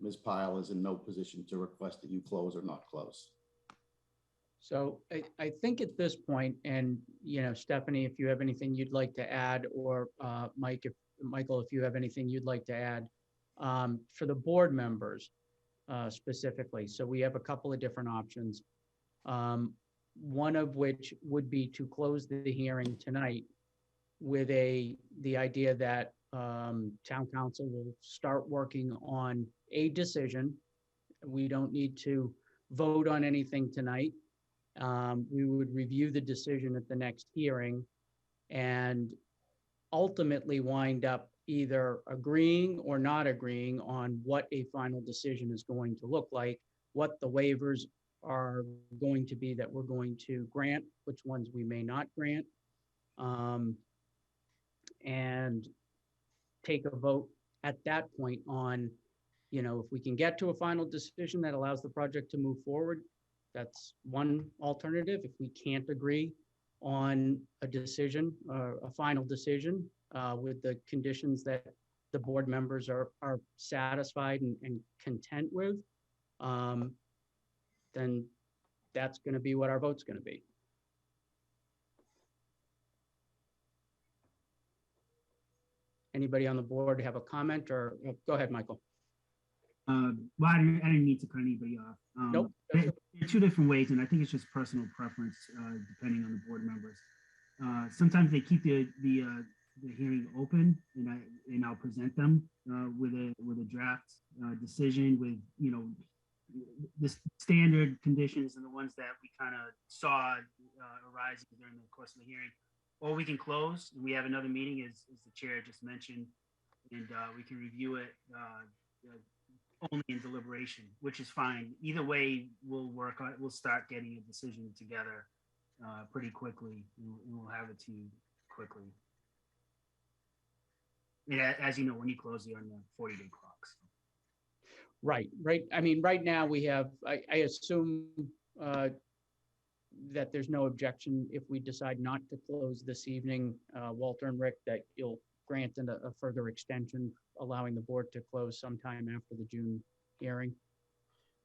Ms. Pyle is in no position to request that you close or not close. So I think at this point, and Stephanie, if you have anything you'd like to add, or Michael, if you have anything you'd like to add, for the board members specifically. So we have a couple of different options. One of which would be to close the hearing tonight with the idea that town council will start working on a decision. We don't need to vote on anything tonight. We would review the decision at the next hearing and ultimately wind up either agreeing or not agreeing on what a final decision is going to look like, what the waivers are going to be that we're going to grant, which ones we may not grant, and take a vote at that point on, if we can get to a final decision that allows the project to move forward, that's one alternative. If we can't agree on a decision, a final decision with the conditions that the board members are satisfied and content with, then that's going to be what our vote's going to be. Anybody on the board have a comment, or go ahead, Michael? Well, I didn't mean to cut anybody off. Nope. There are two different ways, and I think it's just personal preference depending on the board members. Sometimes they keep the hearing open, and I'll present them with a draft decision with the standard conditions and the ones that we kind of saw arising during the course of the hearing. Or we can close, and we have another meeting, as the chair just mentioned, and we can review it only in deliberation, which is fine. Either way, we'll work on it. We'll start getting a decision together pretty quickly, and we'll have it to you quickly. Yeah, as you know, when you close, you're on the 40-day clock. So. Right. I mean, right now we have, I assume that there's no objection if we decide not to close this evening, Walter and Rick, that you'll grant a further extension, allowing the board to close sometime after the June hearing.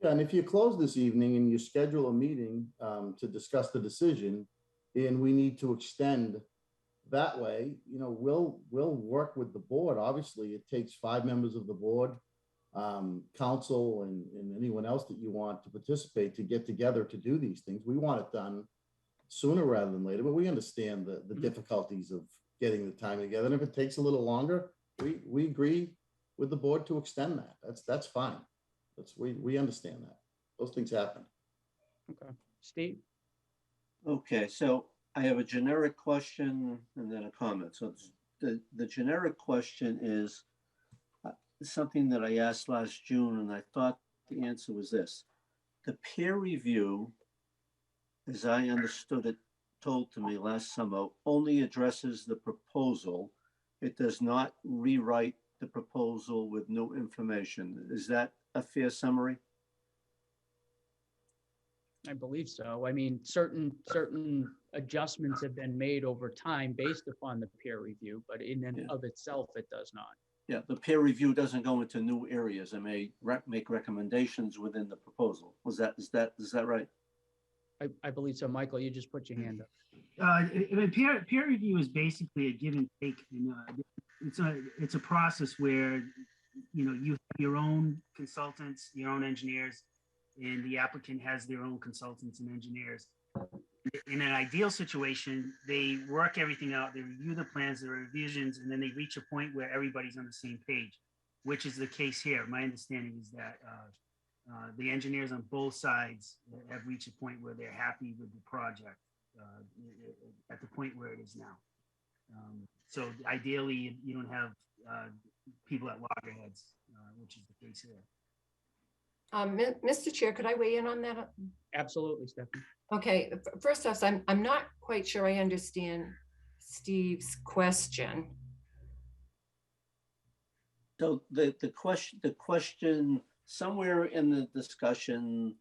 Yeah, and if you close this evening and you schedule a meeting to discuss the decision, and we need to extend that way, we'll work with the board. Obviously, it takes 5 members of the board, council, and anyone else that you want to participate to get together to do these things. We want it done sooner rather than later, but we understand the difficulties of getting the time together. And if it takes a little longer, we agree with the board to extend that. That's fine. We understand that. Those things happen. Okay. Steve? Okay, so I have a generic question and then a comment. So the generic question is something that I asked last June, and I thought the answer was this. The peer review, as I understood it, told to me last summer, only addresses the proposal. It does not rewrite the proposal with new information. Is that a fair summary? I believe so. I mean, certain adjustments have been made over time based upon the peer review, but in and of itself, it does not. Yeah, the peer review doesn't go into new areas. It may make recommendations within the proposal. Is that right? I believe so. Michael, you just put your hand up. Peer review is basically a give and take. It's a process where, you know, you have your own consultants, your own engineers, and the applicant has their own consultants and engineers. In an ideal situation, they work everything out, they review the plans, the revisions, and then they reach a point where everybody's on the same page, which is the case here. My understanding is that the engineers on both sides have reached a point where they're happy with the project at the point where it is now. So ideally, you don't have people at loggerheads, which is the case here. Mr. Chair, could I weigh in on that? Absolutely, Stephanie. Okay, first off, I'm not quite sure I understand Steve's question. So the question somewhere in the discussion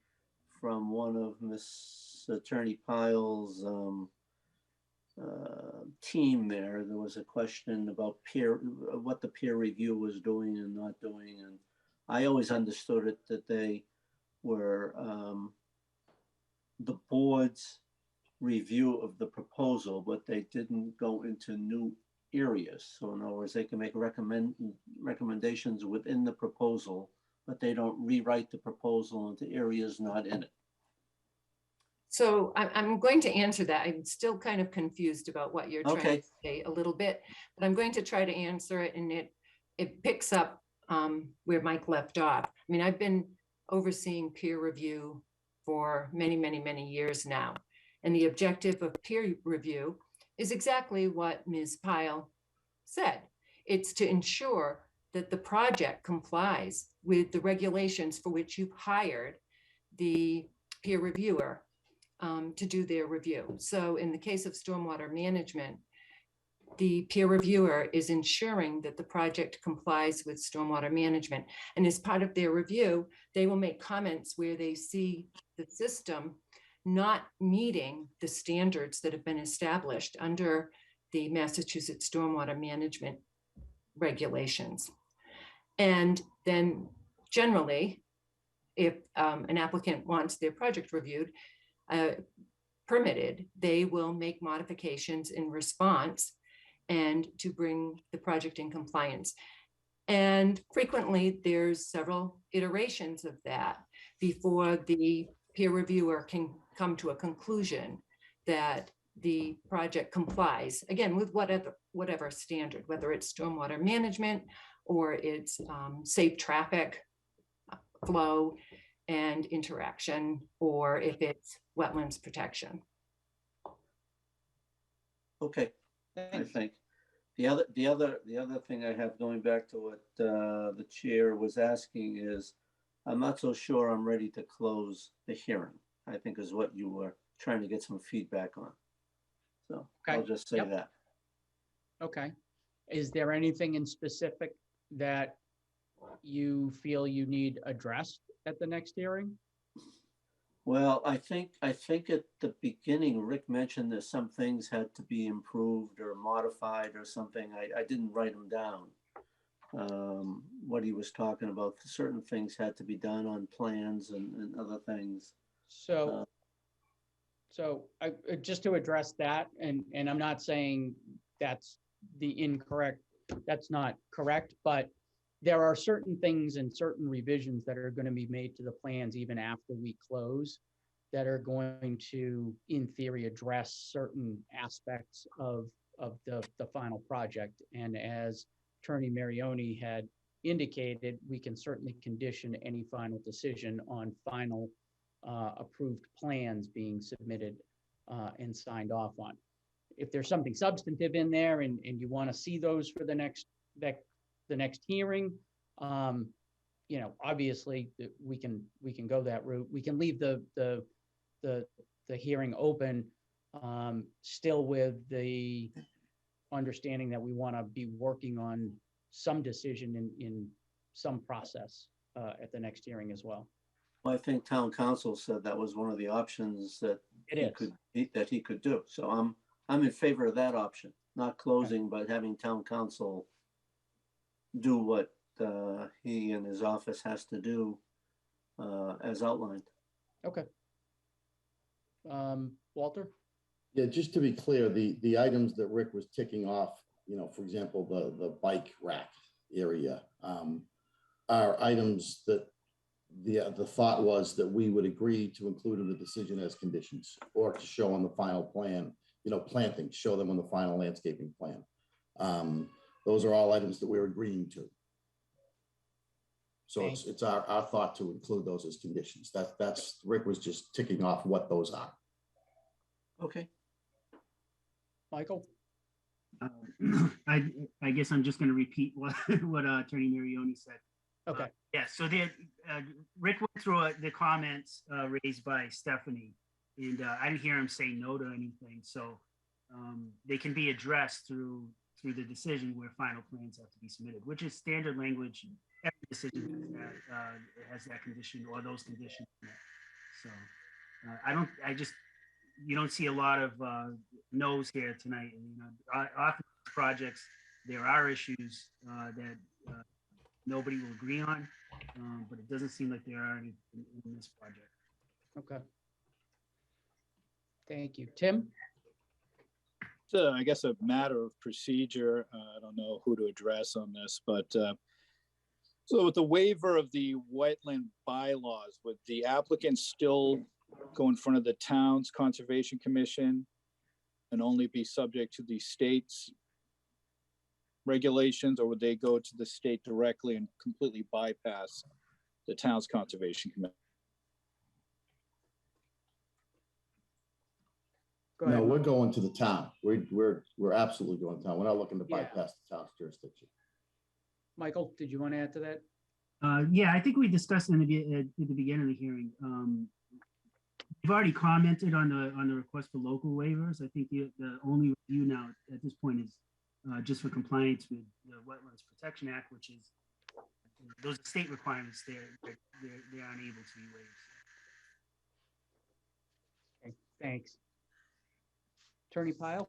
from one of Miss Attorney Pyle's team there was a question about what the peer review was doing and not doing, and I always understood it that they were the board's review of the proposal, but they didn't go into new areas. So in other words, they can make recommendations within the proposal, but they don't rewrite the proposal into areas not in it. So I'm going to answer that. I'm still kind of confused about what you're trying to say a little bit, but I'm going to try to answer it, and it picks up where Mike left off. I mean, I've been overseeing peer review for many, many, many years now. And the objective of peer review is exactly what Ms. Pyle said. It's to ensure that the project complies with the regulations for which you've hired the peer reviewer to do their review. So in the case of stormwater management, the peer reviewer is ensuring that the project complies with stormwater management. And as part of their review, they will make comments where they see the system not meeting the standards that have been established under the Massachusetts Stormwater Management regulations. And then generally, if an applicant wants their project reviewed, permitted, they will make modifications in response and to bring the project in compliance. And frequently there's several iterations of that before the peer reviewer can come to a conclusion that the project complies, again, with whatever standard, whether it's stormwater management or it's safe traffic flow and interaction, or if it's wetlands protection. Okay, I think the other thing I have, going back to what the chair was asking, is I'm not so sure I'm ready to close the hearing, I think is what you were trying to get some feedback on. So I'll just say that. Okay. Is there anything in specific that you feel you need addressed at the next hearing? Well, I think at the beginning, Rick mentioned that some things had to be improved or modified or something. I didn't write them down. What he was talking about, certain things had to be done on plans and other things. So, I just to address that, and I'm not saying that's that's not correct, but there are certain things and certain revisions that are going to be made to the plans even after we close that are going to, in theory, address certain aspects of the final project. And as Attorney Marioni had indicated, we can certainly condition any final decision on final approved plans being submitted and signed off on. If there's something substantive in there and you want to see those for the next hearing, you know, obviously we can go that route. We can leave the hearing open, still with the understanding that we want to be working on some decision in some process at the next hearing as well. Well, I think town council said that was one of the options that It he is. could, that he could do. So I'm in favor of that option, not closing, but having town council do what he and his office has to do as outlined. Okay. Walter? Yeah, just to be clear, the items that Rick was ticking off, for example, the bike rack area, are items that the thought was that we would agree to include in the decision as conditions, or to show on the final plan, plantings, show them on the final landscaping plan. Those are all items that we're agreeing to. So it's our thought to include those as conditions. That's Rick was just ticking off what those are. Okay. Michael? I guess I'm just going to repeat what Attorney Marioni said. Okay. Yeah, so Rick went through the comments raised by Stephanie, and I didn't hear him say no to anything. So they can be addressed through the decision where final plans have to be submitted, which is standard language. Every decision has that condition or those conditions. So you don't see a lot of no's here tonight. And, often projects, there are issues that nobody will agree on, but it doesn't seem like there are any in this project. Okay. Thank you. Tim? So I guess a matter of procedure. I don't know who to address on this, but so with the waiver of the wetland bylaws, would the applicant still go in front of the town's conservation commission and only be subject to the state's regulations, or would they go to the state directly and completely bypass the town's conservation commission? No, we're going to the town. We're absolutely going to town. We're not looking to Yeah. bypass the town's jurisdiction. Michael, did you want to add to that? Yeah, I think we discussed at the beginning of the hearing. We've already commented on the request for local waivers. I think the only review now at this point is just for compliance with the Wetlands Protection Act, which is those state requirements. They're unable to be waived. Okay, thanks. Attorney Pyle?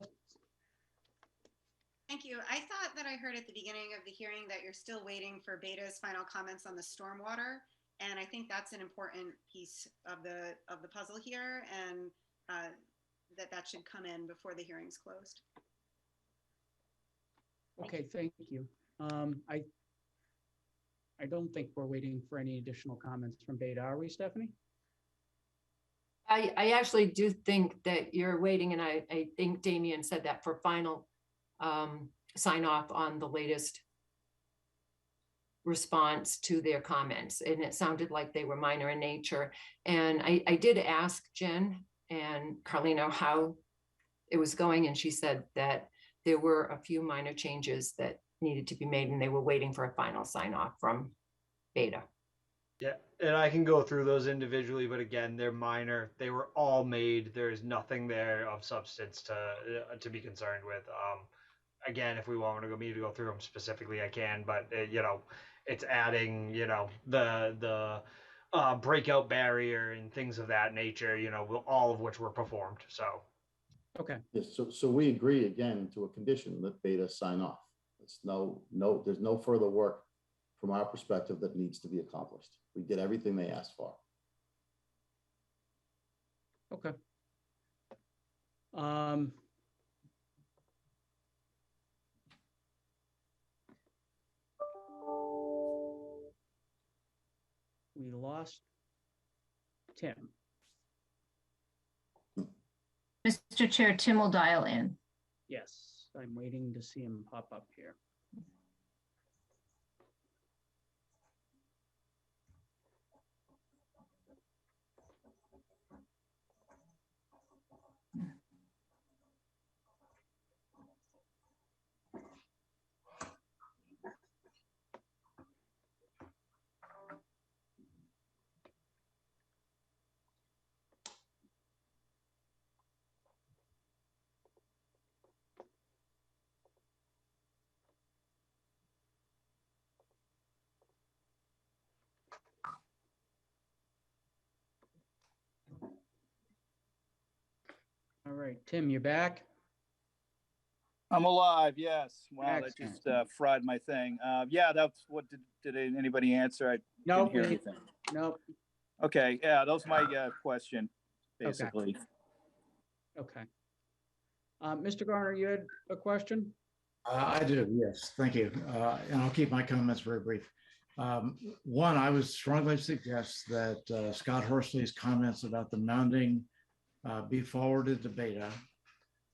Thank you. I thought that I heard at the beginning of the hearing that you're still waiting for Beta's final comments on the stormwater. And I think that's an important piece of the puzzle here, and that should come in before the hearing's closed. Okay, thank you. I don't think we're waiting for any additional comments from Beta, are we, Stephanie? I actually do think that you're waiting, and I think Damien said that for final sign off on the latest response to their comments. And it sounded like they were minor in nature. And I did ask Jen and Carlino how it was going, and she said that there were a few minor changes that needed to be made, and they were waiting for a final sign off from Beta. Yeah, and I can go through those individually, but again, they're minor. They were all made. There's nothing there of substance to be concerned with. Again, if we want me to go through them specifically, I can, but it's adding, the breakout barrier and things of that nature, all of which were performed. So. Okay. Yes, so we agree again to a condition that Beta sign off. There's no further work from our perspective that needs to be accomplished. We did everything they asked for. Okay. We lost Tim. Mr. Chair, Tim will dial in. Yes, I'm waiting to see him pop up here. All right, Tim, you back? I'm alive, yes. Wow, Excellent. that just fried my thing. Yeah, that's what, did anybody answer? I No, didn't hear anything. no. Okay, yeah, that was my question, basically. Okay. Mr. Garner, you had a question? I do, yes, thank you. And I'll keep my comments very brief. One, I would strongly suggest that Scott Horsley's comments about the mounding be forwarded to Beta.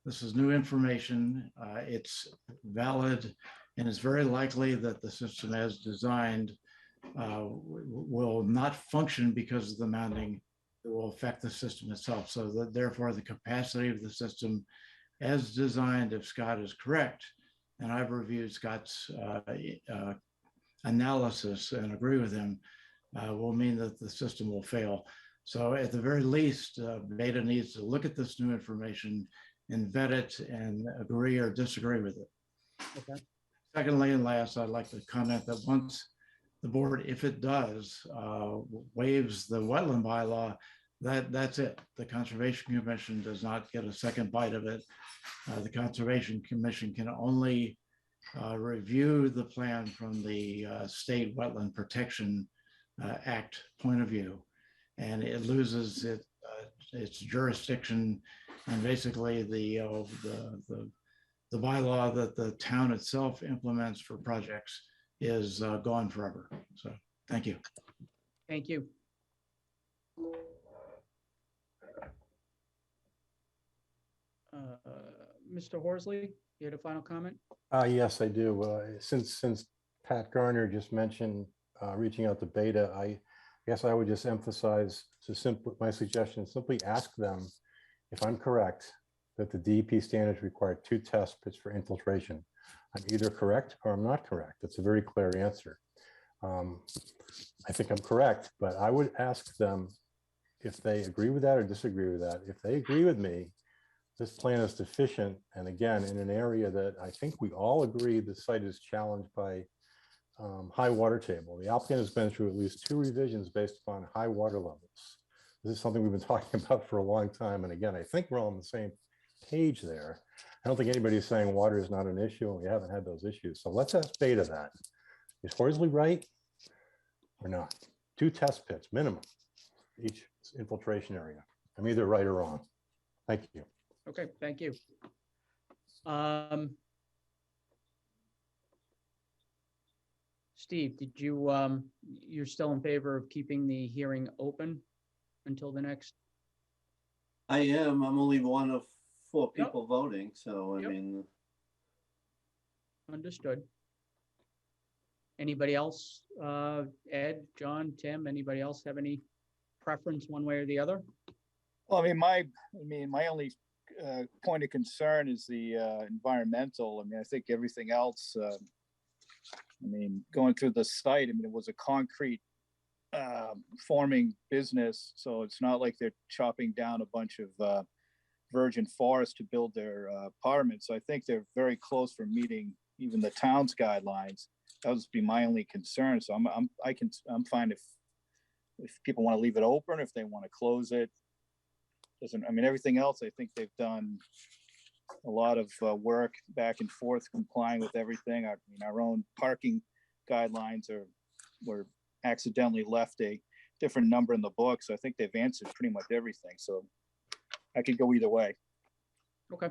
This is new information. It's valid, and it's very likely that the system as designed will not function because of the mounding. It will affect the system itself. So that therefore the capacity of the system as designed, if Scott is correct, and I've reviewed Scott's analysis and agree with him, will mean that the system will fail. So at the very least, Beta needs to look at this new information and vet it and agree or disagree with it. Okay. Secondly, and last, I'd like to comment that once the board, if it does, waives the wetland bylaw, that's it. The Conservation Commission does not get a second bite of it. The Conservation Commission can only review the plan from the State Wetland Protection Act point of view, and it loses its jurisdiction, and basically the bylaw that the town itself implements for projects is gone forever. So thank you. Thank you. Mr. Horsley, you had a final comment? Yes, I do. Since Pat Garner just mentioned reaching out to Beta, I guess I would just emphasize my suggestion, simply ask them if I'm correct that the DEP standards require 2 test pits for infiltration. I'm either correct or I'm not correct. That's a very clear answer. I think I'm correct, but I would ask them if they agree with that or disagree with that. If they agree with me, this plan is deficient, and again, in an area that I think we all agree the site is challenged by high water table. The applicant has been through at least 2 revisions based upon high water levels. This is something we've been talking about for a long time, and again, I think we're all on the same page there. I don't think anybody's saying water is not an issue, and we haven't had those issues. So let's ask Beta that. Is Horsley right or not? 2 test pits minimum, each infiltration area. I'm either right or wrong. Thank you. Okay, thank you. Steve, did you, you're still in favor of keeping the hearing open until the next? I am. I'm only one of 4 people voting, so I Yep. mean. Understood. Anybody else? Ed, John, Tim, anybody else have any preference one way or the other? Well, my only point of concern is the environmental. I think everything else, going through the site, it was a concrete forming business, so it's not like they're chopping down a bunch of virgin forest to build their apartments. So I think they're very close for meeting even the town's guidelines. That would be my only concern. So I'm fine if people want to leave it open, if they want to close it. Everything else, I think they've done a lot of work back and forth, complying with everything. Our own parking guidelines were accidentally left a different number in the book. So I think they've answered pretty much everything. So I could go either way. Okay.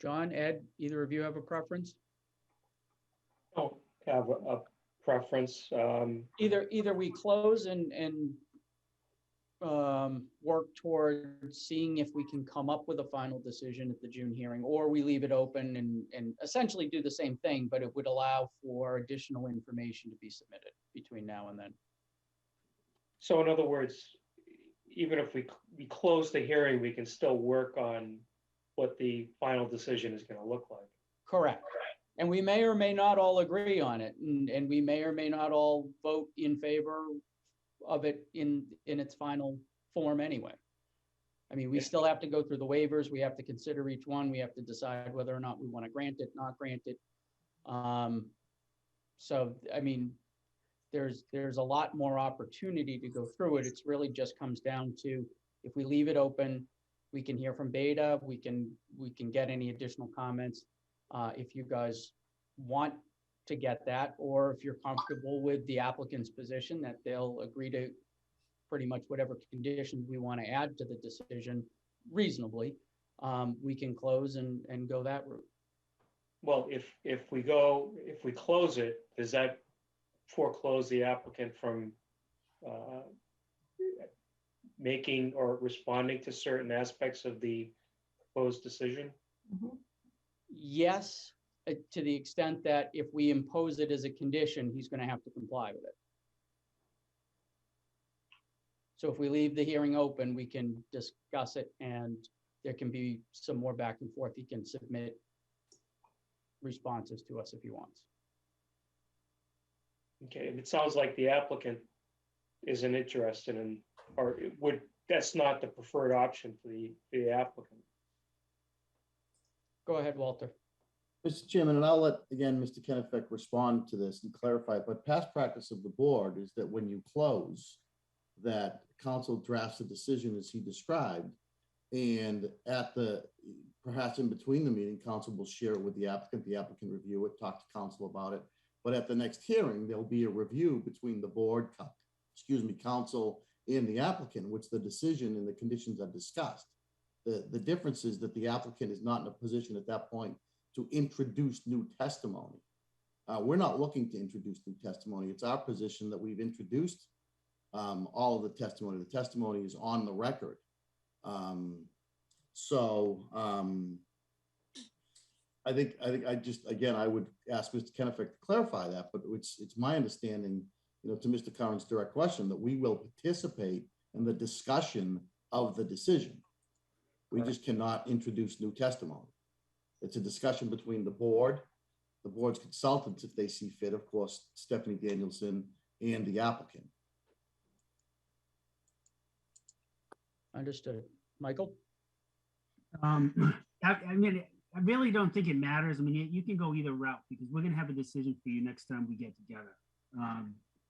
John, Ed, either of you have a preference? Don't have a preference. Either we close and work towards seeing if we can come up with a final decision at the June hearing, or we leave it open and essentially do the same thing, but it would allow for additional information to be submitted between now and then. So in other words, even if we close the hearing, we can still work on what the final decision is going to look like. Correct. And we may or may not all agree on it, and we may or may not all vote in favor of it in its final form anyway. We still have to go through the waivers. We have to consider each one. We have to decide whether or not we want to grant it, not grant it. There's a lot more opportunity to go through it. It's really just comes down to, if we leave it open, we can hear from Beta, we can get any additional comments. If you guys want to get that, or if you're comfortable with the applicant's position that they'll agree to pretty much whatever conditions we want to add to the decision reasonably, we can close and go that route. Well, if we close it, does that foreclose the applicant from making or responding to certain aspects of the proposed decision? Yes, to the extent that if we impose it as a condition, he's going to have to comply with it. So if we leave the hearing open, we can discuss it and there can be some more back and forth. He can submit responses to us if he wants. Okay, and it sounds like the applicant isn't interested in, or that's not the preferred option for the applicant. Go ahead, Walter. Mr. Chairman, and I'll let, again, Mr. Kennefick respond to this and clarify, but past practice of the board is that when you close, that council drafts a decision as he described, and perhaps in between the meeting, council will share it with the applicant review it, talk to council about it. But at the next hearing, there'll be a review between the board, council and the applicant, which the decision and the conditions are discussed. The difference is that the applicant is not in a position at that point to introduce new testimony. We're not looking to introduce new testimony. It's our position that we've introduced all of the testimony. The testimony is on the record. I think I would ask Mr. Kennefick to clarify that, but it's my understanding, to Mr. Curran's direct question, that we will participate in the discussion of the decision. We just cannot introduce new testimony. It's a discussion between the board's consultants, if they see fit, of course, Stephanie Danielson, and the applicant. Understood. Michael? I really don't think it matters. I mean, you can go either route because we're going to have a decision for you next time we get together.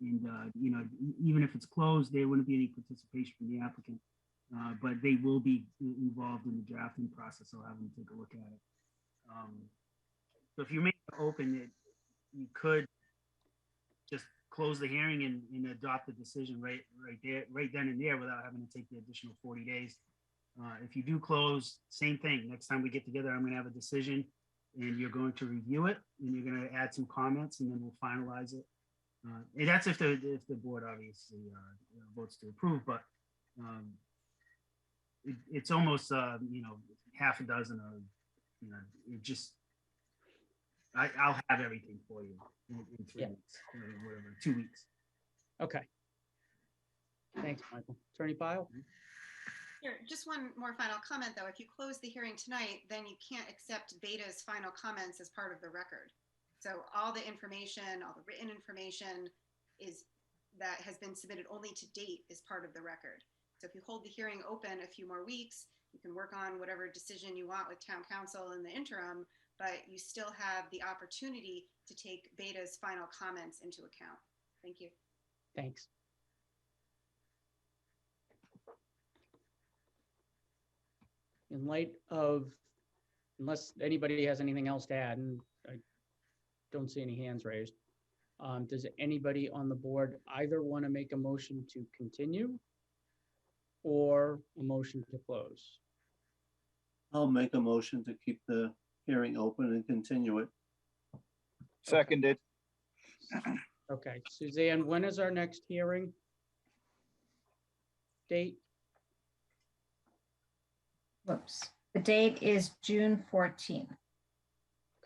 Even if it's closed, there wouldn't be any participation from the applicant, but they will be involved in the drafting process. I'll have them take a look at it. So if you make it open, you could just close the hearing and adopt the decision right then and there without having to take the additional 40 days. If you do close, same thing. Next time we get together, I'm going to have a decision and you're going to review it and you're going to add some comments and then we'll finalize it. And that's if the board obviously votes to approve, but it's almost, half a dozen of, I'll have everything for you in 3 weeks, or whatever, 2 weeks. Okay. Thanks, Michael. Attorney Pyle? Sure. Just one more final comment, though. If you close the hearing tonight, then you can't accept Beta's final comments as part of the record. So all the information, all the written information that has been submitted only to date is part of the record. So if you hold the hearing open a few more weeks, you can work on whatever decision you want with town council in the interim, but you still have the opportunity to take Beta's final comments into account. Thank you. Thanks. In light of, unless anybody has anything else to add, and I don't see any hands raised, does anybody on the board either want to make a motion to continue or a motion to close? I'll make a motion to keep the hearing open and continue it. Seconded. Okay, Suzanne, when is our next hearing date? Whoops. The date is June 14th.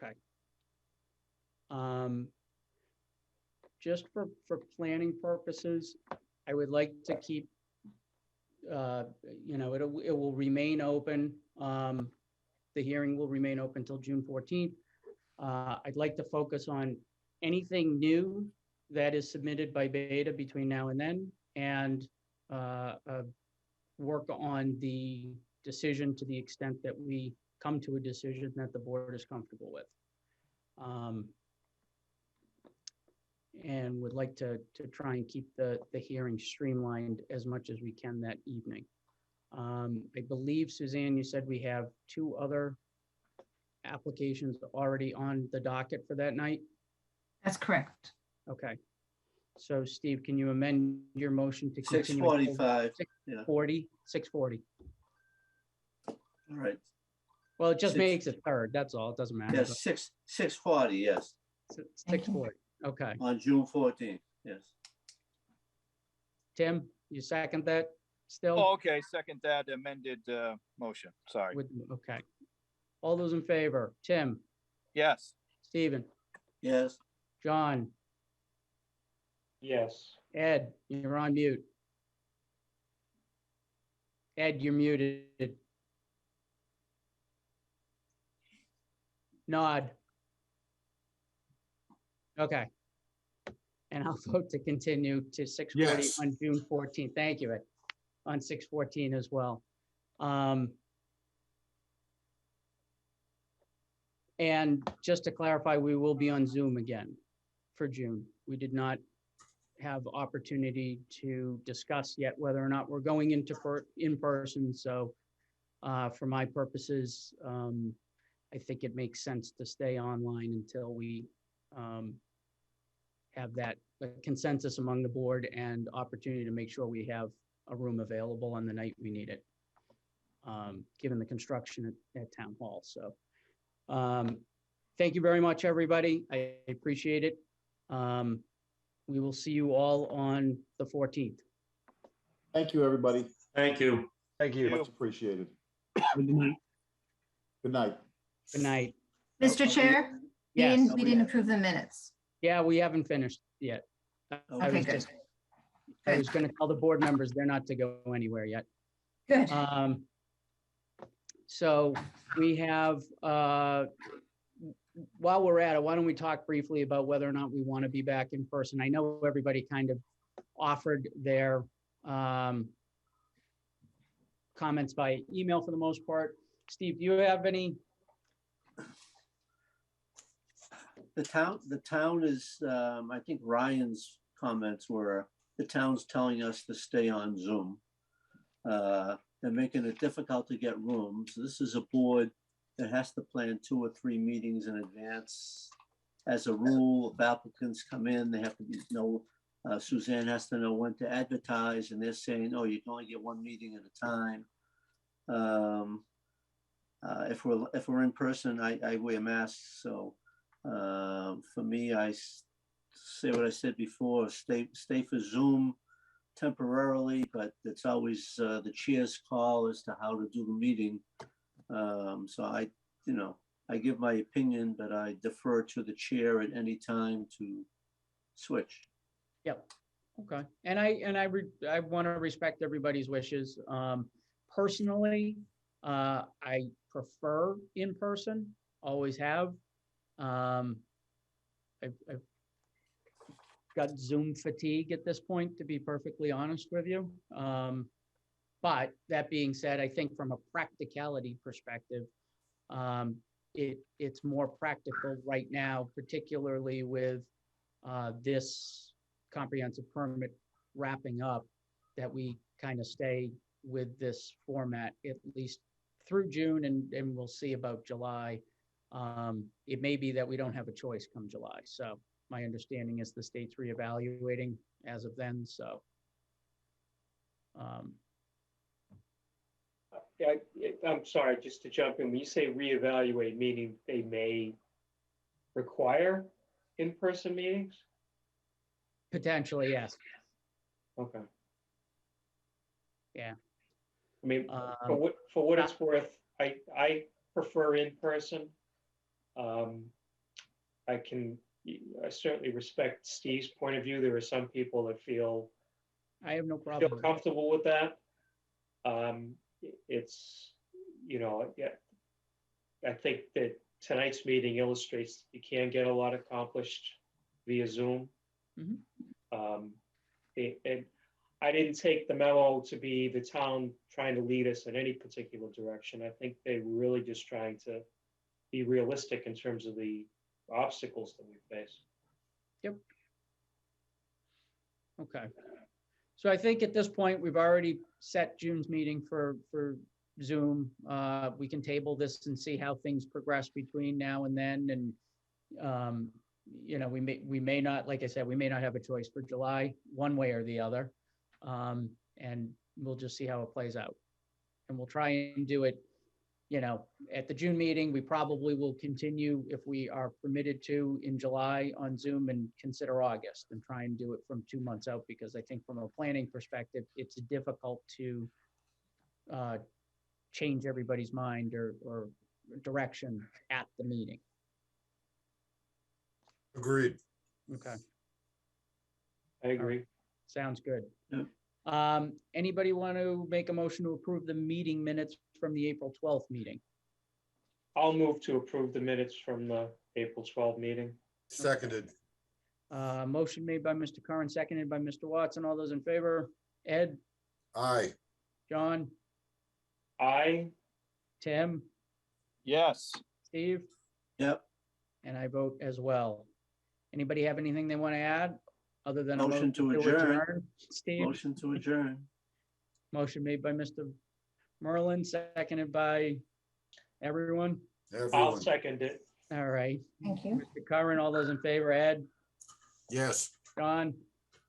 Okay. Just for planning purposes, I would like to keep, it will remain open. The hearing will remain open until June 14th. I'd like to focus on anything new that is submitted by Beta between now and then, and work on the decision to the extent that we come to a decision that the board is comfortable with. And would like to try and keep the hearing streamlined as much as we can that evening. I believe, Suzanne, you said we have 2 other applications already on the docket for that night? That's correct. Okay. So Steve, can you amend your motion to continue? 6:45, yeah. 6:40. All right. Well, it just Six- makes it third, that's all. It doesn't matter. Yes, 6:40, yes, 6:40, okay. on June 14th, yes. Tim, you second that still? Oh, okay, second that amended motion, sorry. Okay. All those in favor? Tim, Yes. Stephen, Yes, John, Yes. Ed, you're on mute. Ed, you're muted. Nod. Okay. And I'll vote to continue to 6:40 Yes. on June 14th. Thank you, Ed. On 6:14 as well. And just to clarify, we will be on Zoom again for June. We did not have opportunity to discuss yet whether or not we're going into in person. So for my purposes, I think it makes sense to stay online until we have that consensus among the board and opportunity to make sure we have a room available on the night we need it, given the construction at Town Hall. So thank you very much, everybody. I appreciate it. We will see you all on the 14th. Thank you, everybody. Thank you. Thank you. Much appreciated. Good night. Good night. Good night. Mr. Chair, Yes. we didn't approve the minutes. Yeah, we haven't finished yet. I Okay, was good. just, I was gonna tell the board members they're not to go anywhere yet. Good. So we have, while we're at it, why don't we talk briefly about whether or not we want to be back in person? I know everybody kind of offered their comments by email for the most part. Steve, do you have any? the town is, I think Ryan's comments were, the town's telling us to stay on Zoom. They're making it difficult to get rooms. This is a board that has to plan 2 or 3 meetings in advance. As a rule, if applicants come in, they have to know, Suzanne has to know when to advertise, and they're saying, oh, you can only get 1 meeting at a time. If we're in person, I wear masks. So for me, I say what I said before, stay for Zoom temporarily, but it's always the chair's call as to how to do the meeting. So I give my opinion, but I defer to the chair at any time to switch. Yep. Okay. And I want to respect everybody's wishes. Personally, I prefer in person, always have. I've got Zoom fatigue at this point, to be perfectly honest with you. But that being said, I think from a practicality perspective, it's more practical right now, particularly with this comprehensive permit wrapping up, that we kind of stay with this format at least through June, and we'll see about July. It may be that we don't have a choice come July. So my understanding is the state's reevaluating as of then. So I'm sorry, just to jump in, when you say reevaluate, meaning they may require in-person meetings? potentially, yes. Okay. Yeah. I mean, for what it's worth, I prefer in person. I certainly respect Steve's point of view. There are some people that feel I have no problem. Feel comfortable with that. It's, yeah, I think that tonight's meeting illustrates you can get a lot accomplished via Zoom. Mhm. And I didn't take the memo to be the town trying to lead us in any particular direction. I think they were really just trying to be realistic in terms of the obstacles that we face. Yep. Okay. So I think at this point, we've already set June's meeting for Zoom. We can table this and see how things progress between now and then. And, you know, we may not, like I said, we may not have a choice for July, one way or the other. And we'll just see how it plays out. And we'll try and do it, you know, at the June meeting. We probably will continue, if we are permitted to, in July on Zoom, and consider August and try and do it from 2 months out, because I think from a planning perspective, it's difficult to change everybody's mind or direction at the meeting. Agreed. Okay. I agree. Sounds good. Anybody want to make a motion to approve the meeting minutes from the April 12th meeting? I'll move to approve the minutes from the April 12 meeting. Seconded. Motion made by Mr. Curran, seconded by Mr. Watson. All those in favor? Ed? Aye. John? Aye. Tim? Yes. Steve? Yep. And I vote as well. Anybody have anything they want to add other than a Motion to adjourn. Steve? Motion to adjourn. Motion made by Mr. Merlin, seconded by everyone. I'll Everyone. second it. All right. Thank you. Mr. Curran, all those in favor? Ed? Yes. John?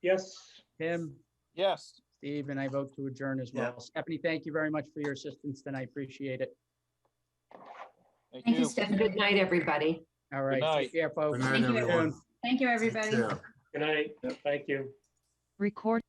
Yes. Tim? Yes. Steve? And I vote to adjourn as well. Stephanie, thank you very much for your assistance tonight. Appreciate it. Thank Thank you, you. Stephanie. Good night, everybody. All right. night. Take care, folks. Good night, Thank you, everyone. Thank you, everybody. Take care. Good night. Thank you. Record.